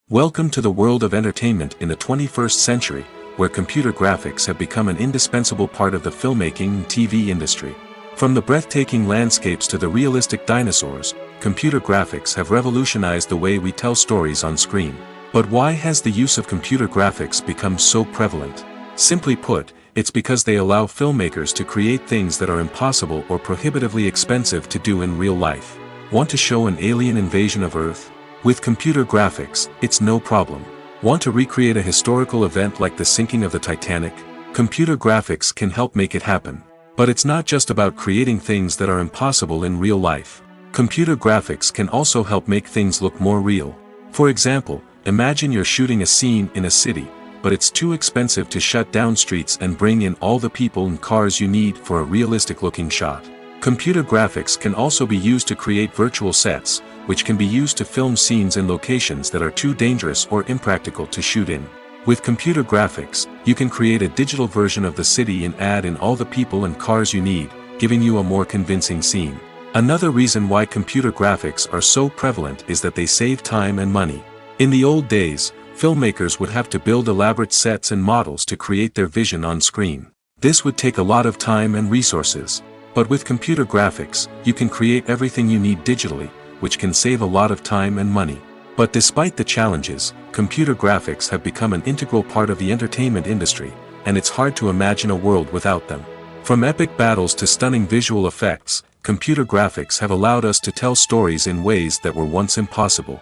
S1: Welcome to the world of entertainment in the 21st century, where computer graphics have become an indispensable part of the filmmaking and TV industry. From the breathtaking landscapes to the realistic dinosaurs, computer graphics have revolutionized the way we tell stories on screen. But why has the use of computer graphics become so prevalent? Simply put, it's because they allow filmmakers to create things that are impossible or prohibitively expensive to do in real life. Want to show an alien invasion of Earth? With computer graphics, it's no problem. Want to recreate a historical event like the sinking of the Titanic? Computer graphics can help make it happen. But it's not just about creating things that are impossible in real life. Computer graphics can also help make things look more real. For example, imagine you're shooting a scene in a city, but it's too expensive to shut down streets and bring in all the people and cars you need for a realistic-looking shot. Computer graphics can also be used to create virtual sets, which can be used to film scenes in locations that are too dangerous or impractical to shoot in. With computer graphics, you can create a digital version of the city and add in all the people and cars you need, giving you a more convincing scene. Another reason why computer graphics are so prevalent is that they save time and money. In the old days, filmmakers would have to build elaborate sets and models to create their vision on screen. This would take a lot of time and resources. But with computer graphics, you can create everything you need digitally, which can save a lot of time and money. But despite the challenges, computer graphics have become an integral part of the entertainment industry, and it's hard to imagine a world without them. From epic battles to stunning visual effects, computer graphics have allowed us to tell stories in ways that were once impossible.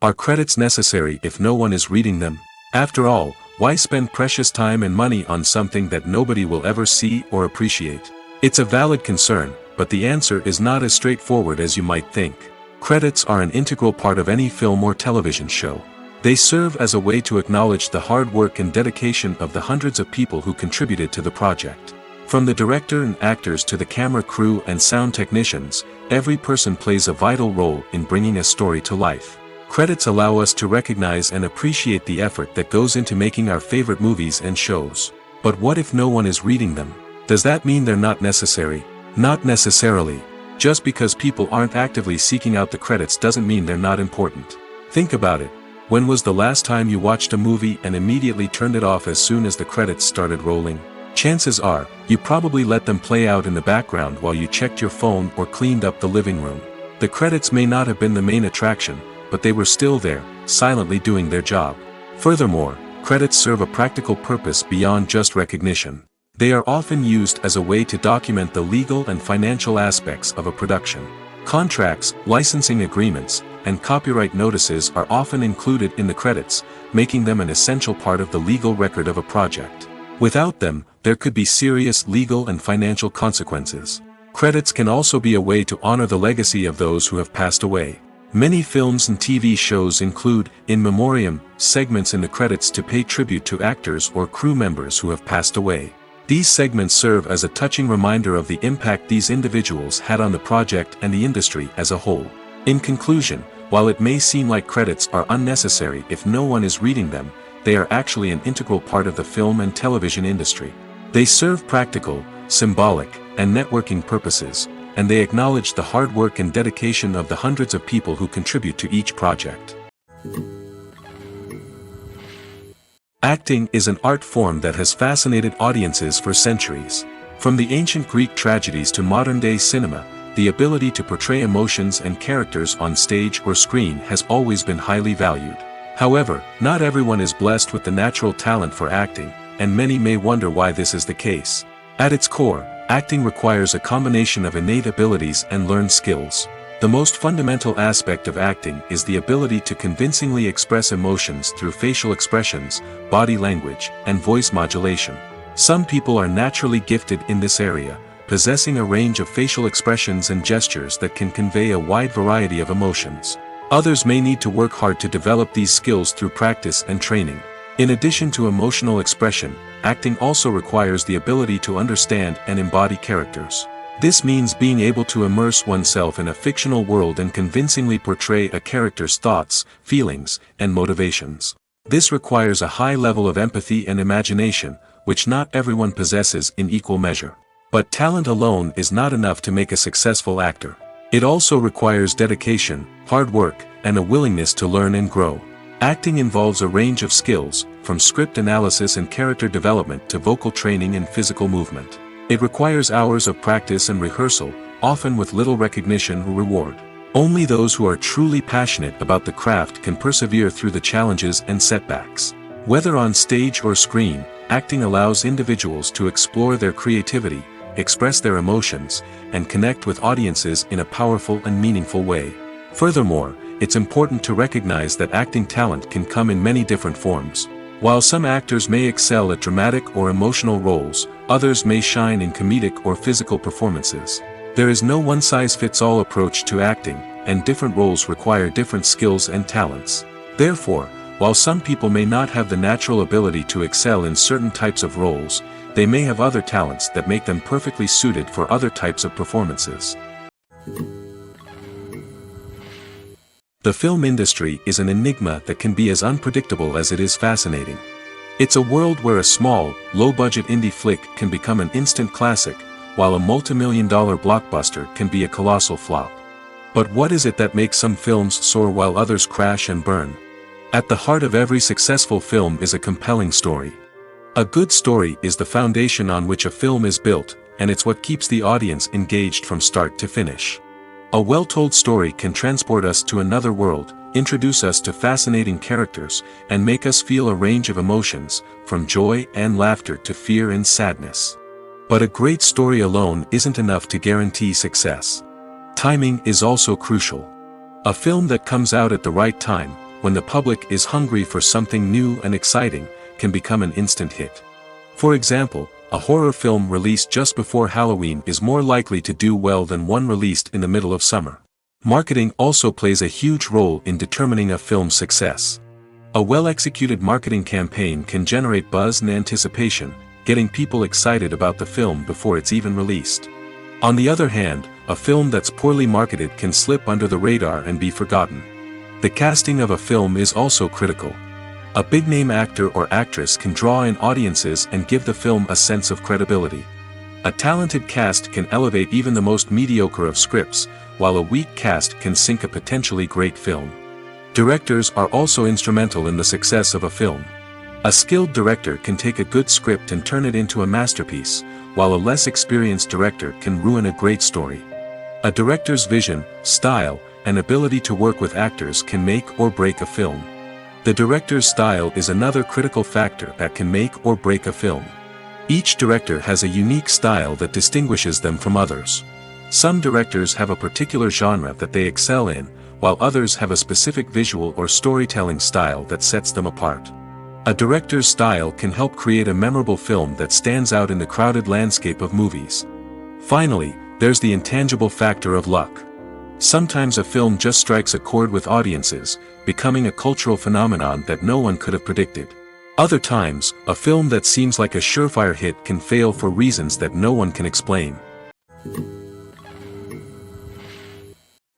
S1: Are credits necessary if no one is reading them? After all, why spend precious time and money on something that nobody will ever see or appreciate? It's a valid concern, but the answer is not as straightforward as you might think. Credits are an integral part of any film or television show. They serve as a way to acknowledge the hard work and dedication of the hundreds of people who contributed to the project. From the director and actors to the camera crew and sound technicians, every person plays a vital role in bringing a story to life. Credits allow us to recognize and appreciate the effort that goes into making our favorite movies and shows. But what if no one is reading them? Does that mean they're not necessary? Not necessarily. Just because people aren't actively seeking out the credits doesn't mean they're not important. Think about it. When was the last time you watched a movie and immediately turned it off as soon as the credits started rolling? Chances are, you probably let them play out in the background while you checked your phone or cleaned up the living room. The credits may not have been the main attraction, but they were still there, silently doing their job. Furthermore, credits serve a practical purpose beyond just recognition. They are often used as a way to document the legal and financial aspects of a production. Contracts, licensing agreements, and copyright notices are often included in the credits, making them an essential part of the legal record of a project. Without them, there could be serious legal and financial consequences. Credits can also be a way to honor the legacy of those who have passed away. Many films and TV shows include, in memoriam, segments in the credits to pay tribute to actors or crew members who have passed away. These segments serve as a touching reminder of the impact these individuals had on the project and the industry as a whole. In conclusion, while it may seem like credits are unnecessary if no one is reading them, they are actually an integral part of the film and television industry. They serve practical, symbolic, and networking purposes, and they acknowledge the hard work and dedication of the hundreds of people who contribute to each project. Acting is an art form that has fascinated audiences for centuries. From the ancient Greek tragedies to modern-day cinema, the ability to portray emotions and characters on stage or screen has always been highly valued. However, not everyone is blessed with the natural talent for acting, and many may wonder why this is the case. At its core, acting requires a combination of innate abilities and learned skills. The most fundamental aspect of acting is the ability to convincingly express emotions through facial expressions, body language, and voice modulation. Some people are naturally gifted in this area, possessing a range of facial expressions and gestures that can convey a wide variety of emotions. Others may need to work hard to develop these skills through practice and training. In addition to emotional expression, acting also requires the ability to understand and embody characters. This means being able to immerse oneself in a fictional world and convincingly portray a character's thoughts, feelings, and motivations. This requires a high level of empathy and imagination, which not everyone possesses in equal measure. But talent alone is not enough to make a successful actor. It also requires dedication, hard work, and a willingness to learn and grow. Acting involves a range of skills, from script analysis and character development to vocal training and physical movement. It requires hours of practice and rehearsal, often with little recognition or reward. Only those who are truly passionate about the craft can persevere through the challenges and setbacks. Whether on stage or screen, acting allows individuals to explore their creativity, express their emotions, and connect with audiences in a powerful and meaningful way. Furthermore, it's important to recognize that acting talent can come in many different forms. While some actors may excel at dramatic or emotional roles, others may shine in comedic or physical performances. There is no one-size-fits-all approach to acting, and different roles require different skills and talents. Therefore, while some people may not have the natural ability to excel in certain types of roles, they may have other talents that make them perfectly suited for other types of performances. The film industry is an enigma that can be as unpredictable as it is fascinating. It's a world where a small, low-budget indie flick can become an instant classic, while a multi-million-dollar blockbuster can be a colossal flop. But what is it that makes some films soar while others crash and burn? At the heart of every successful film is a compelling story. A good story is the foundation on which a film is built, and it's what keeps the audience engaged from start to finish. A well-told story can transport us to another world, introduce us to fascinating characters, and make us feel a range of emotions, from joy and laughter to fear and sadness. But a great story alone isn't enough to guarantee success. Timing is also crucial. A film that comes out at the right time, when the public is hungry for something new and exciting, can become an instant hit. For example, a horror film released just before Halloween is more likely to do well than one released in the middle of summer. Marketing also plays a huge role in determining a film's success. A well-executed marketing campaign can generate buzz and anticipation, getting people excited about the film before it's even released. On the other hand, a film that's poorly marketed can slip under the radar and be forgotten. The casting of a film is also critical. A big-name actor or actress can draw in audiences and give the film a sense of credibility. A talented cast can elevate even the most mediocre of scripts, while a weak cast can sink a potentially great film. Directors are also instrumental in the success of a film. A skilled director can take a good script and turn it into a masterpiece, while a less experienced director can ruin a great story. A director's vision, style, and ability to work with actors can make or break a film. The director's style is another critical factor that can make or break a film. Each director has a unique style that distinguishes them from others. Some directors have a particular genre that they excel in, while others have a specific visual or storytelling style that sets them apart. A director's style can help create a memorable film that stands out in the crowded landscape of movies. Finally, there's the intangible factor of luck. Sometimes a film just strikes a chord with audiences, becoming a cultural phenomenon that no one could have predicted. Other times, a film that seems like a surefire hit can fail for reasons that no one can explain.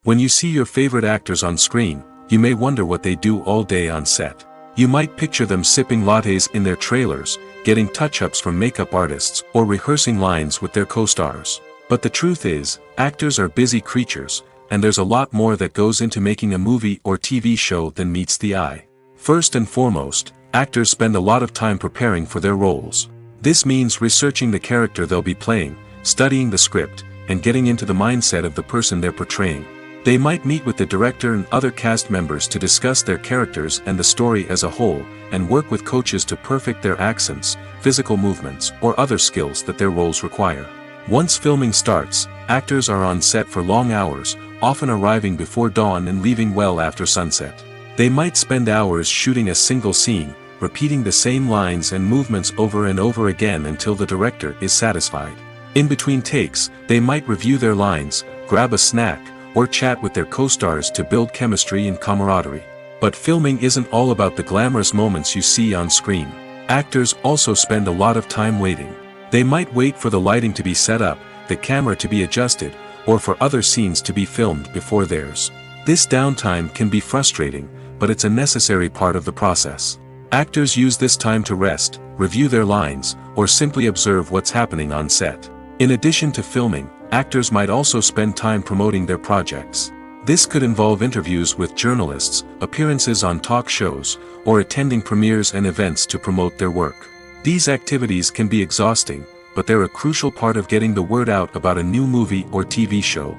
S1: When you see your favorite actors on screen, you may wonder what they do all day on set. You might picture them sipping lattes in their trailers, getting touch-ups from makeup artists, or rehearsing lines with their co-stars. But the truth is, actors are busy creatures, and there's a lot more that goes into making a movie or TV show than meets the eye. First and foremost, actors spend a lot of time preparing for their roles. This means researching the character they'll be playing, studying the script, and getting into the mindset of the person they're portraying. They might meet with the director and other cast members to discuss their characters and the story as a whole, and work with coaches to perfect their accents, physical movements, or other skills that their roles require. Once filming starts, actors are on set for long hours, often arriving before dawn and leaving well after sunset. They might spend hours shooting a single scene, repeating the same lines and movements over and over again until the director is satisfied. In between takes, they might review their lines, grab a snack, or chat with their co-stars to build chemistry and camaraderie. But filming isn't all about the glamorous moments you see on screen. Actors also spend a lot of time waiting. They might wait for the lighting to be set up, the camera to be adjusted, or for other scenes to be filmed before theirs. This downtime can be frustrating, but it's a necessary part of the process. Actors use this time to rest, review their lines, or simply observe what's happening on set. In addition to filming, actors might also spend time promoting their projects. This could involve interviews with journalists, appearances on talk shows, or attending premieres and events to promote their work. These activities can be exhausting, but they're a crucial part of getting the word out about a new movie or TV show.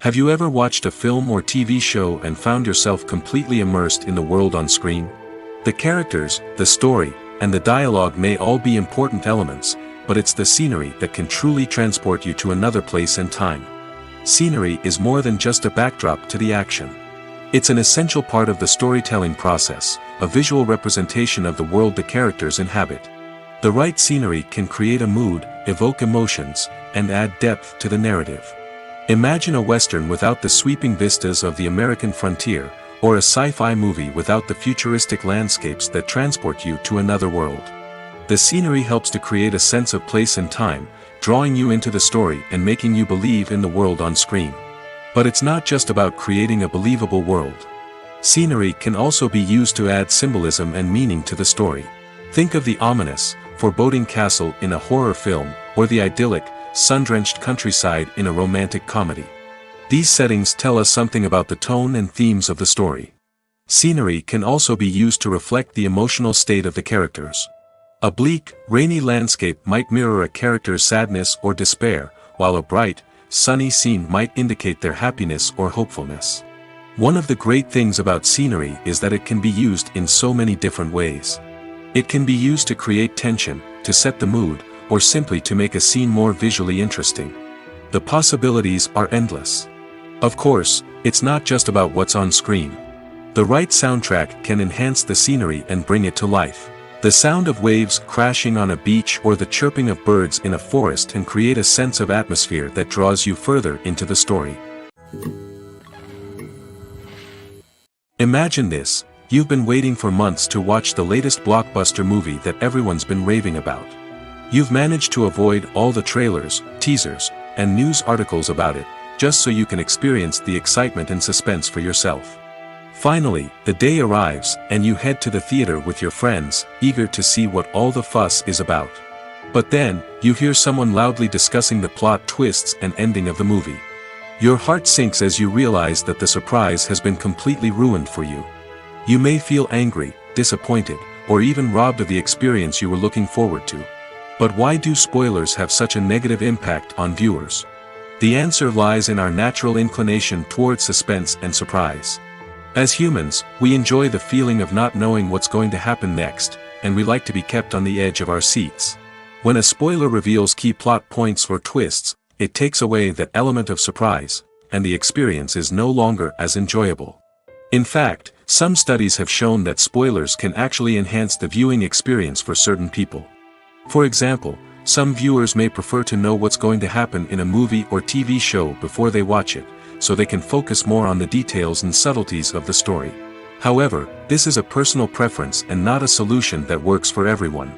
S1: Have you ever watched a film or TV show and found yourself completely immersed in the world on screen? The characters, the story, and the dialogue may all be important elements, but it's the scenery that can truly transport you to another place and time. Scenery is more than just a backdrop to the action. It's an essential part of the storytelling process, a visual representation of the world the characters inhabit. The right scenery can create a mood, evoke emotions, and add depth to the narrative. Imagine a Western without the sweeping vistas of the American frontier, or a sci-fi movie without the futuristic landscapes that transport you to another world. The scenery helps to create a sense of place and time, drawing you into the story and making you believe in the world on screen. But it's not just about creating a believable world. Scenery can also be used to add symbolism and meaning to the story. Think of the ominous, foreboding castle in a horror film, or the idyllic, sun-drenched countryside in a romantic comedy. These settings tell us something about the tone and themes of the story. Scenery can also be used to reflect the emotional state of the characters. A bleak, rainy landscape might mirror a character's sadness or despair, while a bright, sunny scene might indicate their happiness or hopefulness. One of the great things about scenery is that it can be used in so many different ways. It can be used to create tension, to set the mood, or simply to make a scene more visually interesting. The possibilities are endless. Of course, it's not just about what's on screen. The right soundtrack can enhance the scenery and bring it to life. The sound of waves crashing on a beach or the chirping of birds in a forest can create a sense of atmosphere that draws you further into the story. Imagine this: you've been waiting for months to watch the latest blockbuster movie that everyone's been raving about. You've managed to avoid all the trailers, teasers, and news articles about it, just so you can experience the excitement and suspense for yourself. Finally, the day arrives, and you head to the theater with your friends, eager to see what all the fuss is about. But then, you hear someone loudly discussing the plot twists and ending of the movie. Your heart sinks as you realize that the surprise has been completely ruined for you. You may feel angry, disappointed, or even robbed of the experience you were looking forward to. But why do spoilers have such a negative impact on viewers? The answer lies in our natural inclination toward suspense and surprise. As humans, we enjoy the feeling of not knowing what's going to happen next, and we like to be kept on the edge of our seats. When a spoiler reveals key plot points or twists, it takes away that element of surprise, and the experience is no longer as enjoyable. In fact, some studies have shown that spoilers can actually enhance the viewing experience for certain people. For example, some viewers may prefer to know what's going to happen in a movie or TV show before they watch it, so they can focus more on the details and subtleties of the story. However, this is a personal preference and not a solution that works for everyone.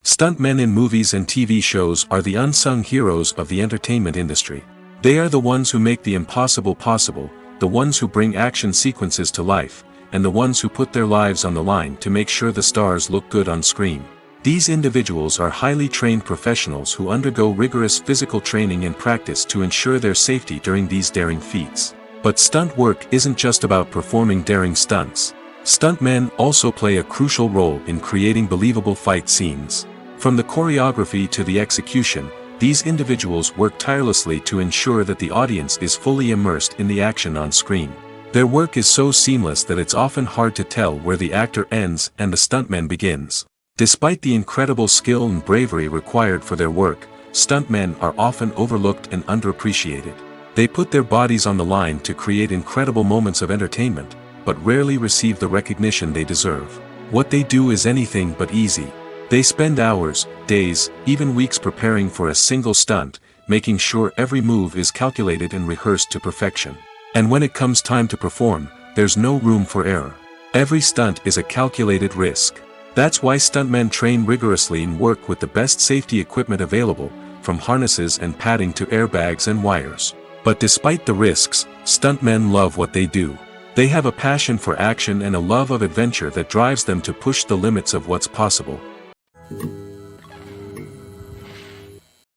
S1: Stuntmen in movies and TV shows are the unsung heroes of the entertainment industry. They are the ones who make the impossible possible, the ones who bring action sequences to life, and the ones who put their lives on the line to make sure the stars look good on screen. These individuals are highly trained professionals who undergo rigorous physical training and practice to ensure their safety during these daring feats. But stunt work isn't just about performing daring stunts. Stuntmen also play a crucial role in creating believable fight scenes. From the choreography to the execution, these individuals work tirelessly to ensure that the audience is fully immersed in the action on screen. Their work is so seamless that it's often hard to tell where the actor ends and the stuntman begins. Despite the incredible skill and bravery required for their work, stuntmen are often overlooked and underappreciated. They put their bodies on the line to create incredible moments of entertainment, but rarely receive the recognition they deserve. What they do is anything but easy. They spend hours, days, even weeks preparing for a single stunt, making sure every move is calculated and rehearsed to perfection. And when it comes time to perform, there's no room for error. Every stunt is a calculated risk. That's why stuntmen train rigorously and work with the best safety equipment available, from harnesses and padding to airbags and wires. But despite the risks, stuntmen love what they do. They have a passion for action and a love of adventure that drives them to push the limits of what's possible.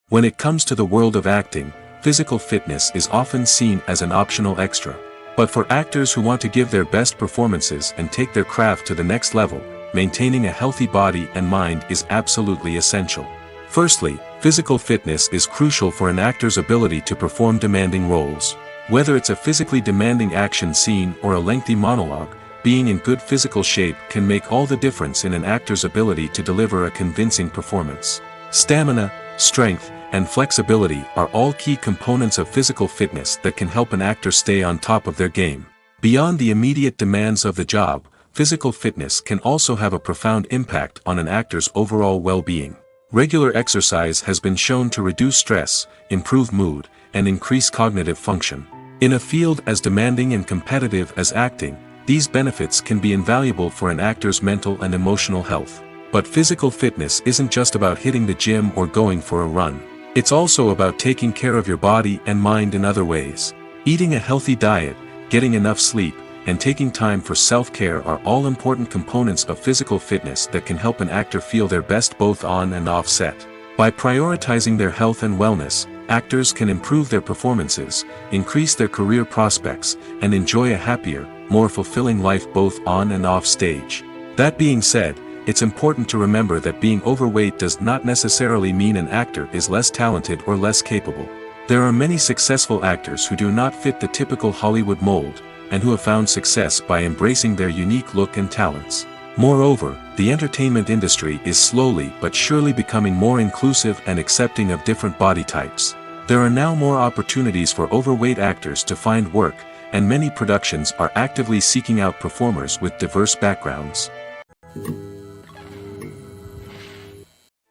S1: When it comes to the world of acting, physical fitness is often seen as an optional extra. But for actors who want to give their best performances and take their craft to the next level, maintaining a healthy body and mind is absolutely essential. Firstly, physical fitness is crucial for an actor's ability to perform demanding roles. Whether it's a physically demanding action scene or a lengthy monologue, being in good physical shape can make all the difference in an actor's ability to deliver a convincing performance. Stamina, strength, and flexibility are all key components of physical fitness that can help an actor stay on top of their game. Beyond the immediate demands of the job, physical fitness can also have a profound impact on an actor's overall well-being. Regular exercise has been shown to reduce stress, improve mood, and increase cognitive function. In a field as demanding and competitive as acting, these benefits can be invaluable for an actor's mental and emotional health. But physical fitness isn't just about hitting the gym or going for a run. It's also about taking care of your body and mind in other ways. Eating a healthy diet, getting enough sleep, and taking time for self-care are all important components of physical fitness that can help an actor feel their best both on and off set. By prioritizing their health and wellness, actors can improve their performances, increase their career prospects, and enjoy a happier, more fulfilling life both on and off stage. That being said, it's important to remember that being overweight does not necessarily mean an actor is less talented or less capable. There are many successful actors who do not fit the typical Hollywood mold, and who have found success by embracing their unique look and talents. Moreover, the entertainment industry is slowly but surely becoming more inclusive and accepting of different body types. There are now more opportunities for overweight actors to find work, and many productions are actively seeking out performers with diverse backgrounds.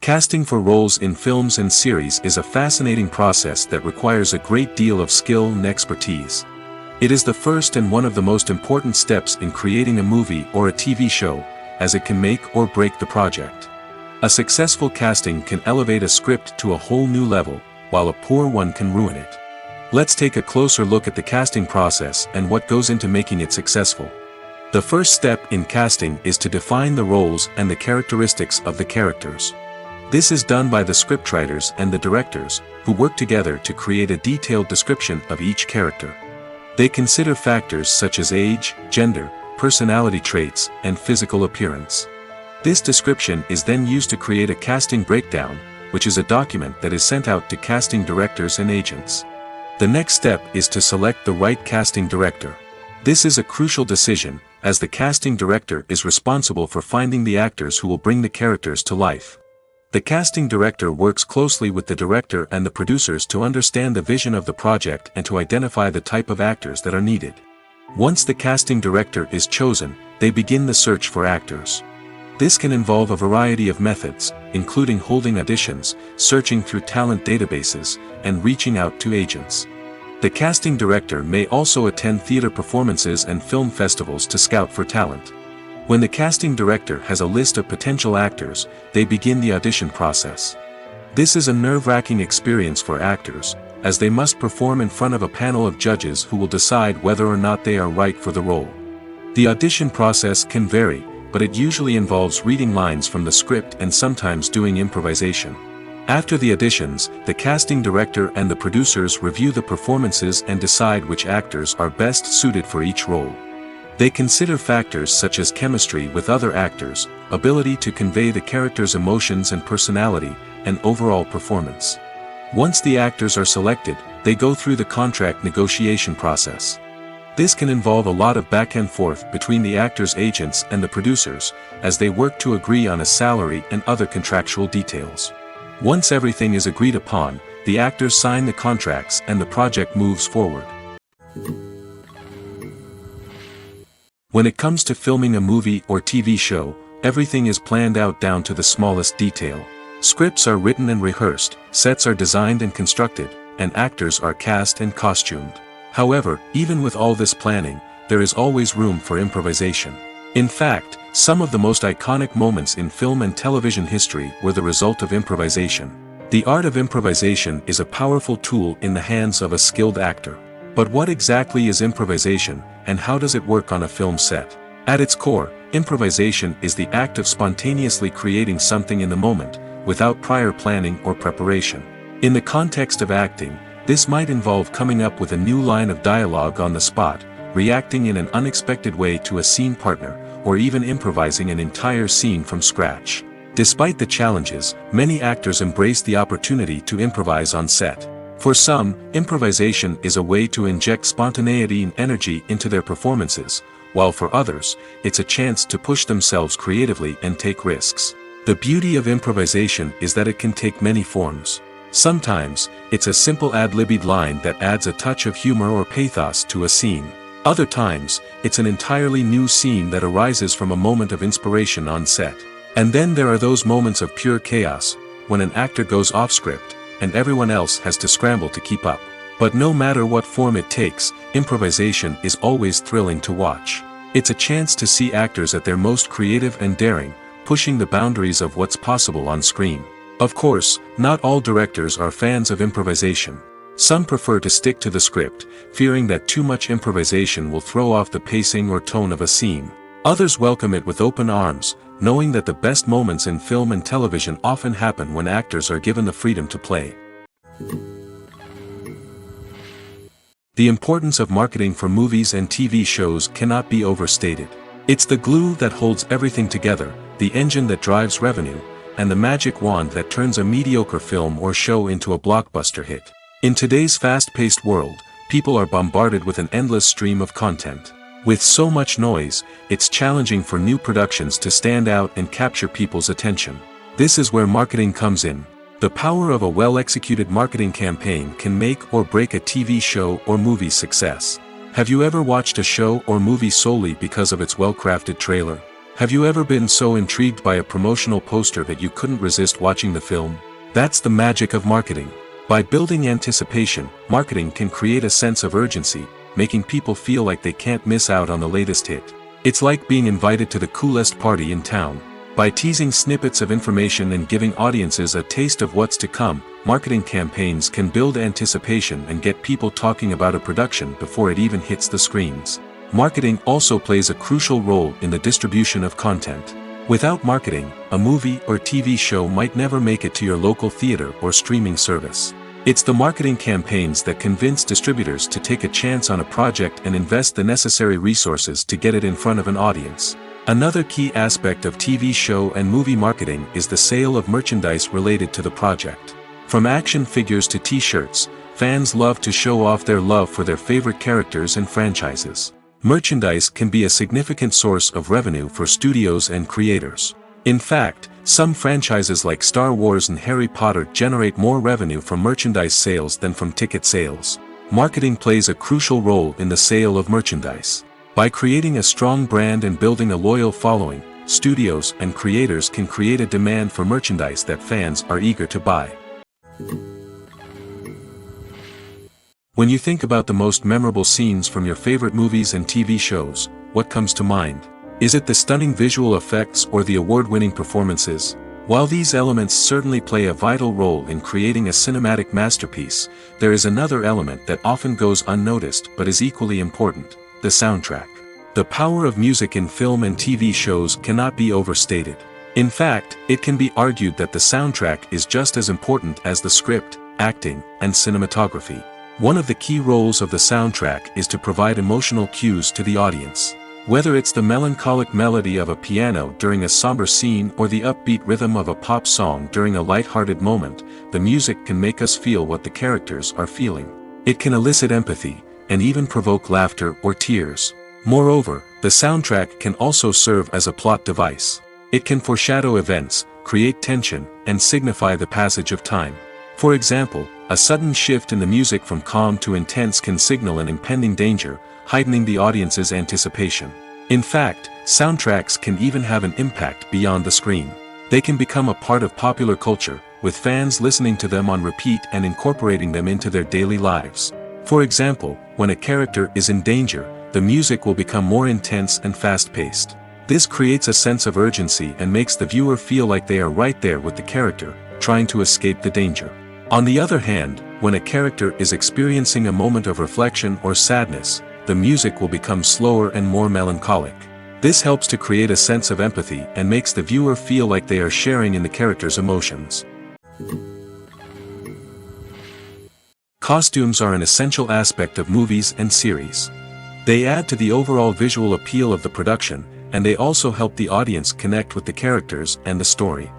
S1: Casting for roles in films and series is a fascinating process that requires a great deal of skill and expertise. It is the first and one of the most important steps in creating a movie or a TV show, as it can make or break the project. A successful casting can elevate a script to a whole new level, while a poor one can ruin it. Let's take a closer look at the casting process and what goes into making it successful. The first step in casting is to define the roles and the characteristics of the characters. This is done by the scriptwriters and the directors, who work together to create a detailed description of each character. They consider factors such as age, gender, personality traits, and physical appearance. This description is then used to create a casting breakdown, which is a document that is sent out to casting directors and agents. The next step is to select the right casting director. This is a crucial decision, as the casting director is responsible for finding the actors who will bring the characters to life. The casting director works closely with the director and the producers to understand the vision of the project and to identify the type of actors that are needed. Once the casting director is chosen, they begin the search for actors. This can involve a variety of methods, including holding auditions, searching through talent databases, and reaching out to agents. The casting director may also attend theater performances and film festivals to scout for talent. When the casting director has a list of potential actors, they begin the audition process. This is a nerve-wracking experience for actors, as they must perform in front of a panel of judges who will decide whether or not they are right for the role. The audition process can vary, but it usually involves reading lines from the script and sometimes doing improvisation. After the auditions, the casting director and the producers review the performances and decide which actors are best suited for each role. They consider factors such as chemistry with other actors, ability to convey the character's emotions and personality, and overall performance. Once the actors are selected, they go through the contract negotiation process. This can involve a lot of back and forth between the actors' agents and the producers, as they work to agree on a salary and other contractual details. Once everything is agreed upon, the actors sign the contracts and the project moves forward. When it comes to filming a movie or TV show, everything is planned out down to the smallest detail. Scripts are written and rehearsed, sets are designed and constructed, and actors are cast and costumed. However, even with all this planning, there is always room for improvisation. In fact, some of the most iconic moments in film and television history were the result of improvisation. The art of improvisation is a powerful tool in the hands of a skilled actor. But what exactly is improvisation, and how does it work on a film set? At its core, improvisation is the act of spontaneously creating something in the moment, without prior planning or preparation. In the context of acting, this might involve coming up with a new line of dialogue on the spot, reacting in an unexpected way to a scene partner, or even improvising an entire scene from scratch. Despite the challenges, many actors embrace the opportunity to improvise on set. For some, improvisation is a way to inject spontaneity and energy into their performances, while for others, it's a chance to push themselves creatively and take risks. The beauty of improvisation is that it can take many forms. Sometimes, it's a simple ad-libbed line that adds a touch of humor or pathos to a scene. Other times, it's an entirely new scene that arises from a moment of inspiration on set. And then there are those moments of pure chaos, when an actor goes off script, and everyone else has to scramble to keep up. But no matter what form it takes, improvisation is always thrilling to watch. It's a chance to see actors at their most creative and daring, pushing the boundaries of what's possible on screen. Of course, not all directors are fans of improvisation. Some prefer to stick to the script, fearing that too much improvisation will throw off the pacing or tone of a scene. Others welcome it with open arms, knowing that the best moments in film and television often happen when actors are given the freedom to play. The importance of marketing for movies and TV shows cannot be overstated. It's the glue that holds everything together, the engine that drives revenue, and the magic wand that turns a mediocre film or show into a blockbuster hit. In today's fast-paced world, people are bombarded with an endless stream of content. With so much noise, it's challenging for new productions to stand out and capture people's attention. This is where marketing comes in. The power of a well-executed marketing campaign can make or break a TV show or movie's success. Have you ever watched a show or movie solely because of its well-crafted trailer? Have you ever been so intrigued by a promotional poster that you couldn't resist watching the film? That's the magic of marketing. By building anticipation, marketing can create a sense of urgency, making people feel like they can't miss out on the latest hit. It's like being invited to the coolest party in town. By teasing snippets of information and giving audiences a taste of what's to come, marketing campaigns can build anticipation and get people talking about a production before it even hits the screens. Marketing also plays a crucial role in the distribution of content. Without marketing, a movie or TV show might never make it to your local theater or streaming service. It's the marketing campaigns that convince distributors to take a chance on a project and invest the necessary resources to get it in front of an audience. Another key aspect of TV show and movie marketing is the sale of merchandise related to the project. From action figures to t-shirts, fans love to show off their love for their favorite characters and franchises. Merchandise can be a significant source of revenue for studios and creators. In fact, some franchises like Star Wars and Harry Potter generate more revenue from merchandise sales than from ticket sales. Marketing plays a crucial role in the sale of merchandise. By creating a strong brand and building a loyal following, studios and creators can create a demand for merchandise that fans are eager to buy. When you think about the most memorable scenes from your favorite movies and TV shows, what comes to mind? Is it the stunning visual effects or the award-winning performances? While these elements certainly play a vital role in creating a cinematic masterpiece, there is another element that often goes unnoticed but is equally important: the soundtrack. The power of music in film and TV shows cannot be overstated. In fact, it can be argued that the soundtrack is just as important as the script, acting, and cinematography. One of the key roles of the soundtrack is to provide emotional cues to the audience. Whether it's the melancholic melody of a piano during a somber scene or the upbeat rhythm of a pop song during a light-hearted moment, the music can make us feel what the characters are feeling. It can elicit empathy, and even provoke laughter or tears. Moreover, the soundtrack can also serve as a plot device. It can foreshadow events, create tension, and signify the passage of time. For example, a sudden shift in the music from calm to intense can signal an impending danger, heightening the audience's anticipation. In fact, soundtracks can even have an impact beyond the screen. They can become a part of popular culture, with fans listening to them on repeat and incorporating them into their daily lives. For example, when a character is in danger, the music will become more intense and fast-paced. This creates a sense of urgency and makes the viewer feel like they are right there with the character, trying to escape the danger. On the other hand, when a character is experiencing a moment of reflection or sadness, the music will become slower and more melancholic. This helps to create a sense of empathy and makes the viewer feel like they are sharing in the character's emotions. Costumes are an essential aspect of movies and series. They add to the overall visual appeal of the production, and they also help the audience connect with the characters and the story.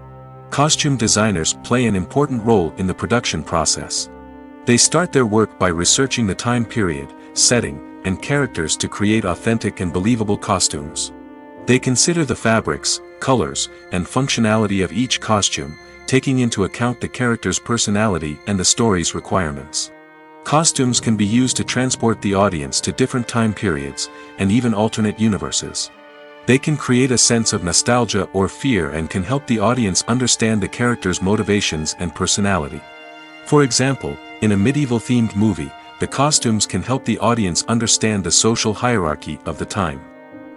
S1: Costume designers play an important role in the production process. They start their work by researching the time period, setting, and characters to create authentic and believable costumes. They consider the fabrics, colors, and functionality of each costume, taking into account the character's personality and the story's requirements. Costumes can be used to transport the audience to different time periods, and even alternate universes. They can create a sense of nostalgia or fear and can help the audience understand the character's motivations and personality. For example, in a medieval-themed movie, the costumes can help the audience understand the social hierarchy of the time.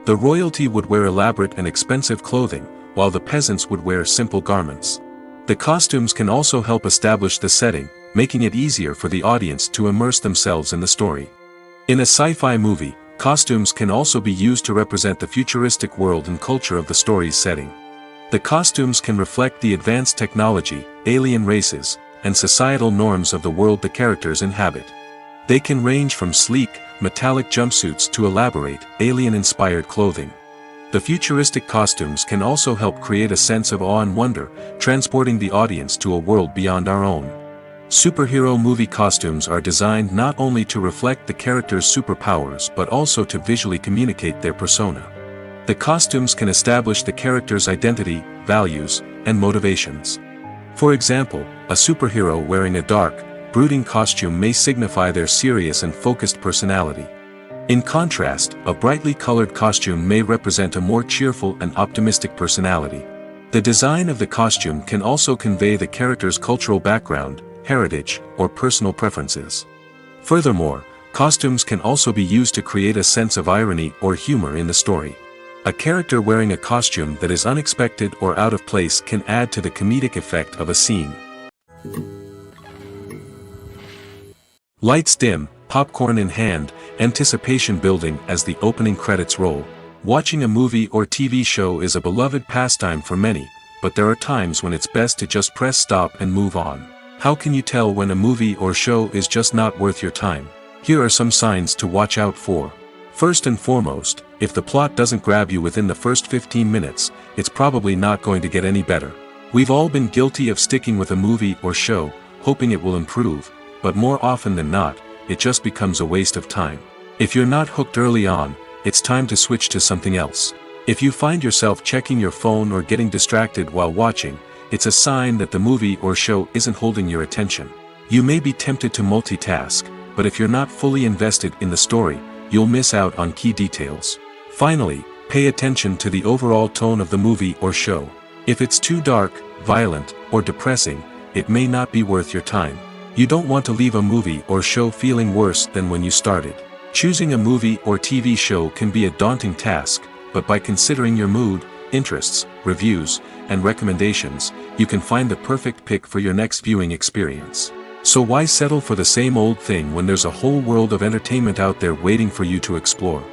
S1: The royalty would wear elaborate and expensive clothing, while the peasants would wear simple garments. The costumes can also help establish the setting, making it easier for the audience to immerse themselves in the story. In a sci-fi movie, costumes can also be used to represent the futuristic world and culture of the story's setting. The costumes can reflect the advanced technology, alien races, and societal norms of the world the characters inhabit. They can range from sleek, metallic jumpsuits to elaborate, alien-inspired clothing. The futuristic costumes can also help create a sense of awe and wonder, transporting the audience to a world beyond our own. Superhero movie costumes are designed not only to reflect the character's superpowers but also to visually communicate their persona. The costumes can establish the character's identity, values, and motivations. For example, a superhero wearing a dark, brooding costume may signify their serious and focused personality. In contrast, a brightly colored costume may represent a more cheerful and optimistic personality. The design of the costume can also convey the character's cultural background, heritage, or personal preferences. Furthermore, costumes can also be used to create a sense of irony or humor in the story. A character wearing a costume that is unexpected or out of place can add to the comedic effect of a scene. Lights dim, popcorn in hand, anticipation building as the opening credits roll. Watching a movie or TV show is a beloved pastime for many, but there are times when it's best to just press stop and move on. How can you tell when a movie or show is just not worth your time? Here are some signs to watch out for. First and foremost, if the plot doesn't grab you within the first 15 minutes, it's probably not going to get any better. We've all been guilty of sticking with a movie or show, hoping it will improve, but more often than not, it just becomes a waste of time. If you're not hooked early on, it's time to switch to something else. If you find yourself checking your phone or getting distracted while watching, it's a sign that the movie or show isn't holding your attention. You may be tempted to multitask, but if you're not fully invested in the story, you'll miss out on key details. Finally, pay attention to the overall tone of the movie or show. If it's too dark, violent, or depressing, it may not be worth your time. You don't want to leave a movie or show feeling worse than when you started. Choosing a movie or TV show can be a daunting task, but by considering your mood, interests, reviews, and recommendations, you can find the perfect pick for your next viewing experience. So why settle for the same old thing when there's a whole world of entertainment out there waiting for you to explore?